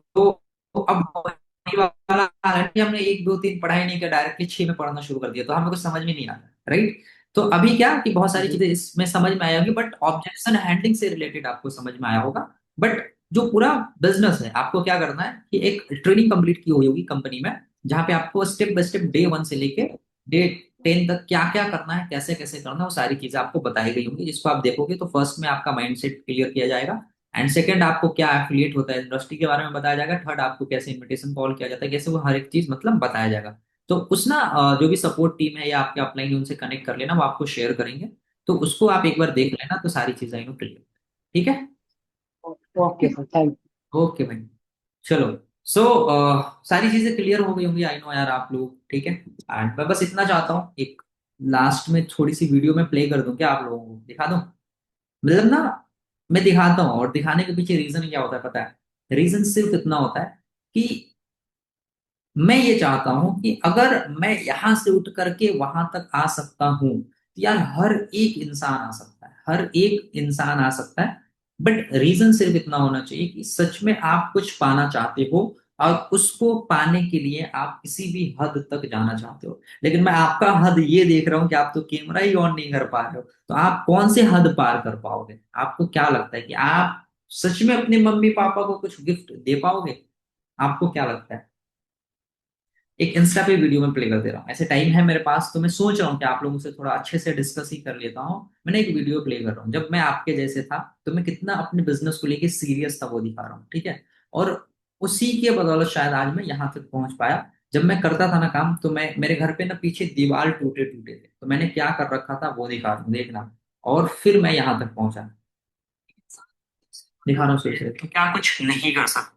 अब होने वाला है कि हमने एक दो तीन पढ़ाई नहीं किया, डायरेक्टली छह में पढ़ना शुरू कर दिया, तो हमें कुछ समझ में नहीं आता। राइट। तो अभी क्या कि बहुत सारी जी चीजें इसमें समझ में आया होगी, बट ऑब्जेक्शन हैंडलिंग से रिलेटेड आपको समझ में आया होगा। बट जो पूरा बिजनेस है, आपको क्या करना है कि एक ट्रेनिंग कंप्लीट की हुई होगी कंपनी में, जहां पे आपको स्टेप बाय स्टेप डे 1 से लेके डे 10 तक क्या क्या करना है, कैसे कैसे करना है, वो सारी चीजें आपको बताई गई होंगी। जिसको आप देखोगे तो फर्स्ट में आपका माइंडसेट क्लियर किया जाएगा, एंड सेकंड आपको क्या एफिलिएट होता है इंडस्ट्री के बारे में बताया जाएगा, थर्ड आपको कैसे इनविटेशन कॉल किया जाता है, कैसे वो हर एक चीज मतलब बताया जाएगा। तो उस ना जो भी सपोर्ट टीम है या आपके अपलाइन उनसे कनेक्ट कर लेना, वो आपको शेयर करेंगे। तो उसको आप एक बार देख लेना, तो सारी चीजें इन क्लियर। ठीक है। ओके सर, थैंक ओके भाई। चलो। सो सारी चीजें क्लियर हो गई होंगी, आई नो यार आप लोग। ठीक है। एंड मैं बस इतना चाहता हूँ, एक लास्ट में थोड़ी सी वीडियो में प्ले कर दूं, क्या आप लोगों को दिखा दूं? मतलब ना, मैं दिखाता हूँ और दिखाने के पीछे रीजन क्या होता है पता है? रीजन सिर्फ इतना होता है कि मैं ये चाहता हूं कि अगर मैं यहां से उठ करके वहां तक आ सकता हूं, तो यार हर एक इंसान आ सकता है, हर एक इंसान आ सकता है। बट रीजन सिर्फ इतना होना चाहिए कि सच में आप कुछ पाना चाहते हो, और उसको पाने के लिए आप किसी भी हद तक जाना चाहते हो। लेकिन मैं आपका हद ये देख रहा हूँ कि आप तो कैमरा ही ऑन नहीं कर पा रहे हो, तो आप कौन से हद पार कर पाओगे? आपको क्या लगता है कि आप सच में अपने मम्मी पापा को कुछ गिफ्ट दे पाओगे? आपको क्या लगता है? एक इंस्टा पे वीडियो में प्ले कर दे रहा हूँ, ऐसे टाइम है मेरे पास, तो मैं सोच रहा हूँ कि आप लोगों से थोड़ा अच्छे से डिस्कस ही कर लेता हूँ। मैंने एक वीडियो प्ले कर रहा हूँ, जब मैं आपके जैसे था तो मैं कितना अपने बिजनेस को लेके सीरियस था वो दिखा रहा हूँ। ठीक है। और उसी के बदौलत शायद आज मैं यहाँ तक पहुंच पाया, जब मैं करता था ना काम, तो मैं मेरे घर पे ना पीछे दीवार टूटे टूटे थे, तो मैंने क्या कर रखा था वो दिखा रहा हूँ, देखना। और फिर मैं यहाँ तक पहुंचा, दिखा रहा हूँ सोच रहे तो क्या कुछ नहीं कर सकता।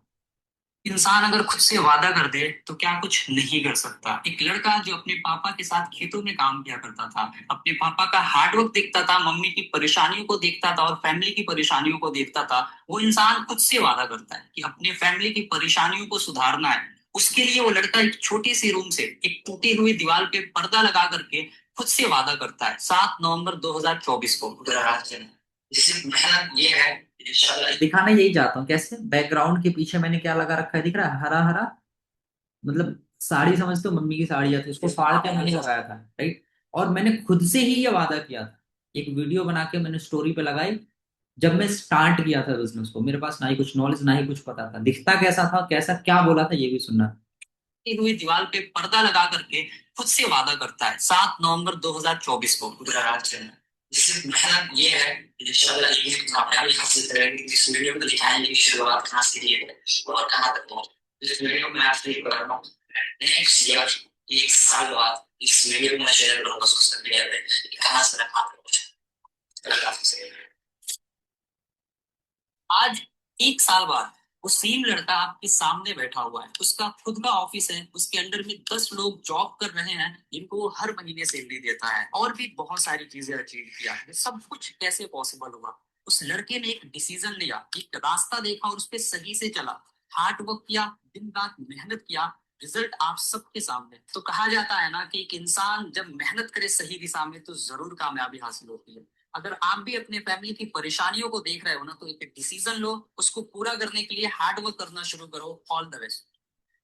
इंसान अगर खुद से वादा कर दे तो क्या कुछ नहीं कर सकता। एक लड़का जो अपने पापा के साथ खेतों में काम किया करता था, अपने पापा का हार्डवर्क देखता था, मम्मी की परेशानियों को देखता था और फैमिली की परेशानियों को देखता था, वो इंसान खुद से वादा करता है कि अपने फैमिली की परेशानियों को सुधारना है। उसके लिए वो लड़का एक छोटी सी रूम से एक टूटी हुई दीवार पे पर्दा लगा करके खुद से वादा करता है 7 नवंबर 2024 को। जिससे मेहनत ये है, दिखाना यही चाहता हूँ। कैसे बैकग्राउंड के पीछे मैंने क्या लगा रखा है, दिख रहा है, हरा हरा। मतलब साड़ी समझते हो, मम्मी की साड़ी आती है, उसको फाड़ के मैंने लगाया था, राइट। और मैंने खुद से ही ये वादा किया था, एक वीडियो बना के मैंने स्टोरी पे लगाई। जब मैं स्टार्ट किया था बिजनेस को, मेरे पास ना ही कुछ नॉलेज ना ही कुछ पता था, दिखता कैसा था, कैसा क्या बोला था, ये भी सुनना। एक हुई दीवार पे पर्दा लगा करके खुद से वादा करता है 7 नवंबर 2024 को। जिससे मेहनत ये है, इंशाल्लाह ये कामयाबी हासिल करेंगे। इस वीडियो को दिखाएंगे कि शुरुआत कहाँ से की है और कहाँ तक पहुंचे। इस वीडियो में आपसे ये कर रहा हूँ, नेक्स्ट ईयर 1 साल बाद इस वीडियो को मैं शेयर करूंगा सोशल मीडिया पे कि कहाँ से मैं कहाँ तक पहुंचा। आज 1 साल बाद वो सेम लड़का आपके सामने बैठा हुआ है, उसका खुद का ऑफिस है, उसके अंडर में 10 लोग जॉब कर रहे हैं, जिनको वो हर महीने सैलरी देता है, और भी बहुत सारी चीजें अचीव किया है। सब कुछ कैसे पॉसिबल हुआ? उस लड़के ने एक डिसीजन लिया, एक रास्ता देखा और उस पर सही से चला, हार्ड वर्क किया, दिन रात मेहनत किया। रिजल्ट आप सबके सामने। तो कहा जाता है ना कि एक इंसान जब मेहनत करे सही दिशा में तो जरूर कामयाबी हासिल होती है। अगर आप भी अपने फैमिली की परेशानियों को देख रहे हो ना, तो एक डिसीजन लो, उसको पूरा करने के लिए हार्ड वर्क करना शुरू करो। All the best.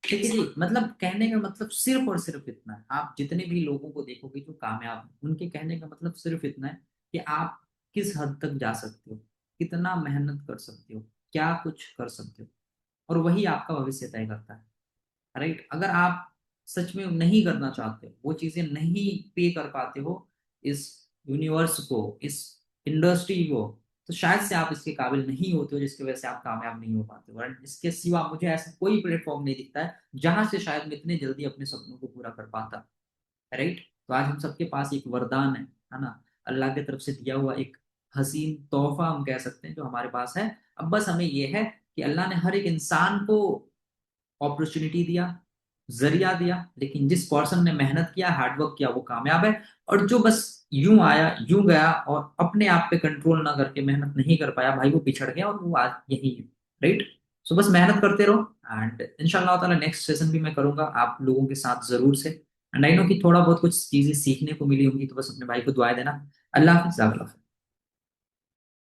ठीक है जी। मतलब कहने का मतलब सिर्फ और सिर्फ इतना है, आप जितने भी लोगों को देखोगे जो कामयाब हैं, उनके कहने का मतलब सिर्फ इतना है कि आप किस हद तक जा सकते हो, कितना मेहनत कर सकते हो, क्या कुछ कर सकते हो, और वही आपका भविष्य तय करता है, राइट। अगर आप सच में नहीं करना चाहते हो, वो चीजें नहीं पे कर पाते हो इस यूनिवर्स को, इस इंडस्ट्री को, तो शायद से आप इसके काबिल नहीं होते हो, जिसकी वजह से आप कामयाब नहीं हो पाते हो। और इसके सिवा मुझे ऐसा कोई प्लेटफॉर्म नहीं दिखता है जहां से शायद मैं इतने जल्दी अपने सपनों को पूरा कर पाता, राइट। तो आज हम सबके पास एक वरदान है ना, अल्लाह की तरफ से दिया हुआ एक हसीन तोहफा हम कह सकते हैं जो हमारे पास है। अब बस हमें यह है कि अल्लाह ने हर एक इंसान को अपॉर्चुनिटी दिया, जरिया दिया, लेकिन जिस पर्सन ने मेहनत किया, हार्डवर्क किया, वो कामयाब है। और जो बस यूं आया यूं गया और अपने आप पे कंट्रोल ना करके मेहनत नहीं कर पाया, भाई वो पिछड़ गया और वो आज यही है, राइट। सो बस मेहनत करते रहो, एंड इंशाल्लाह ताला नेक्स्ट सेशन भी मैं करूंगा आप लोगों के साथ जरूर से। एंड आई नो कि थोड़ा बहुत कुछ चीजें सीखने को मिली होंगी, तो बस अपने भाई को दुआएं देना। अल्लाह हाफिज़।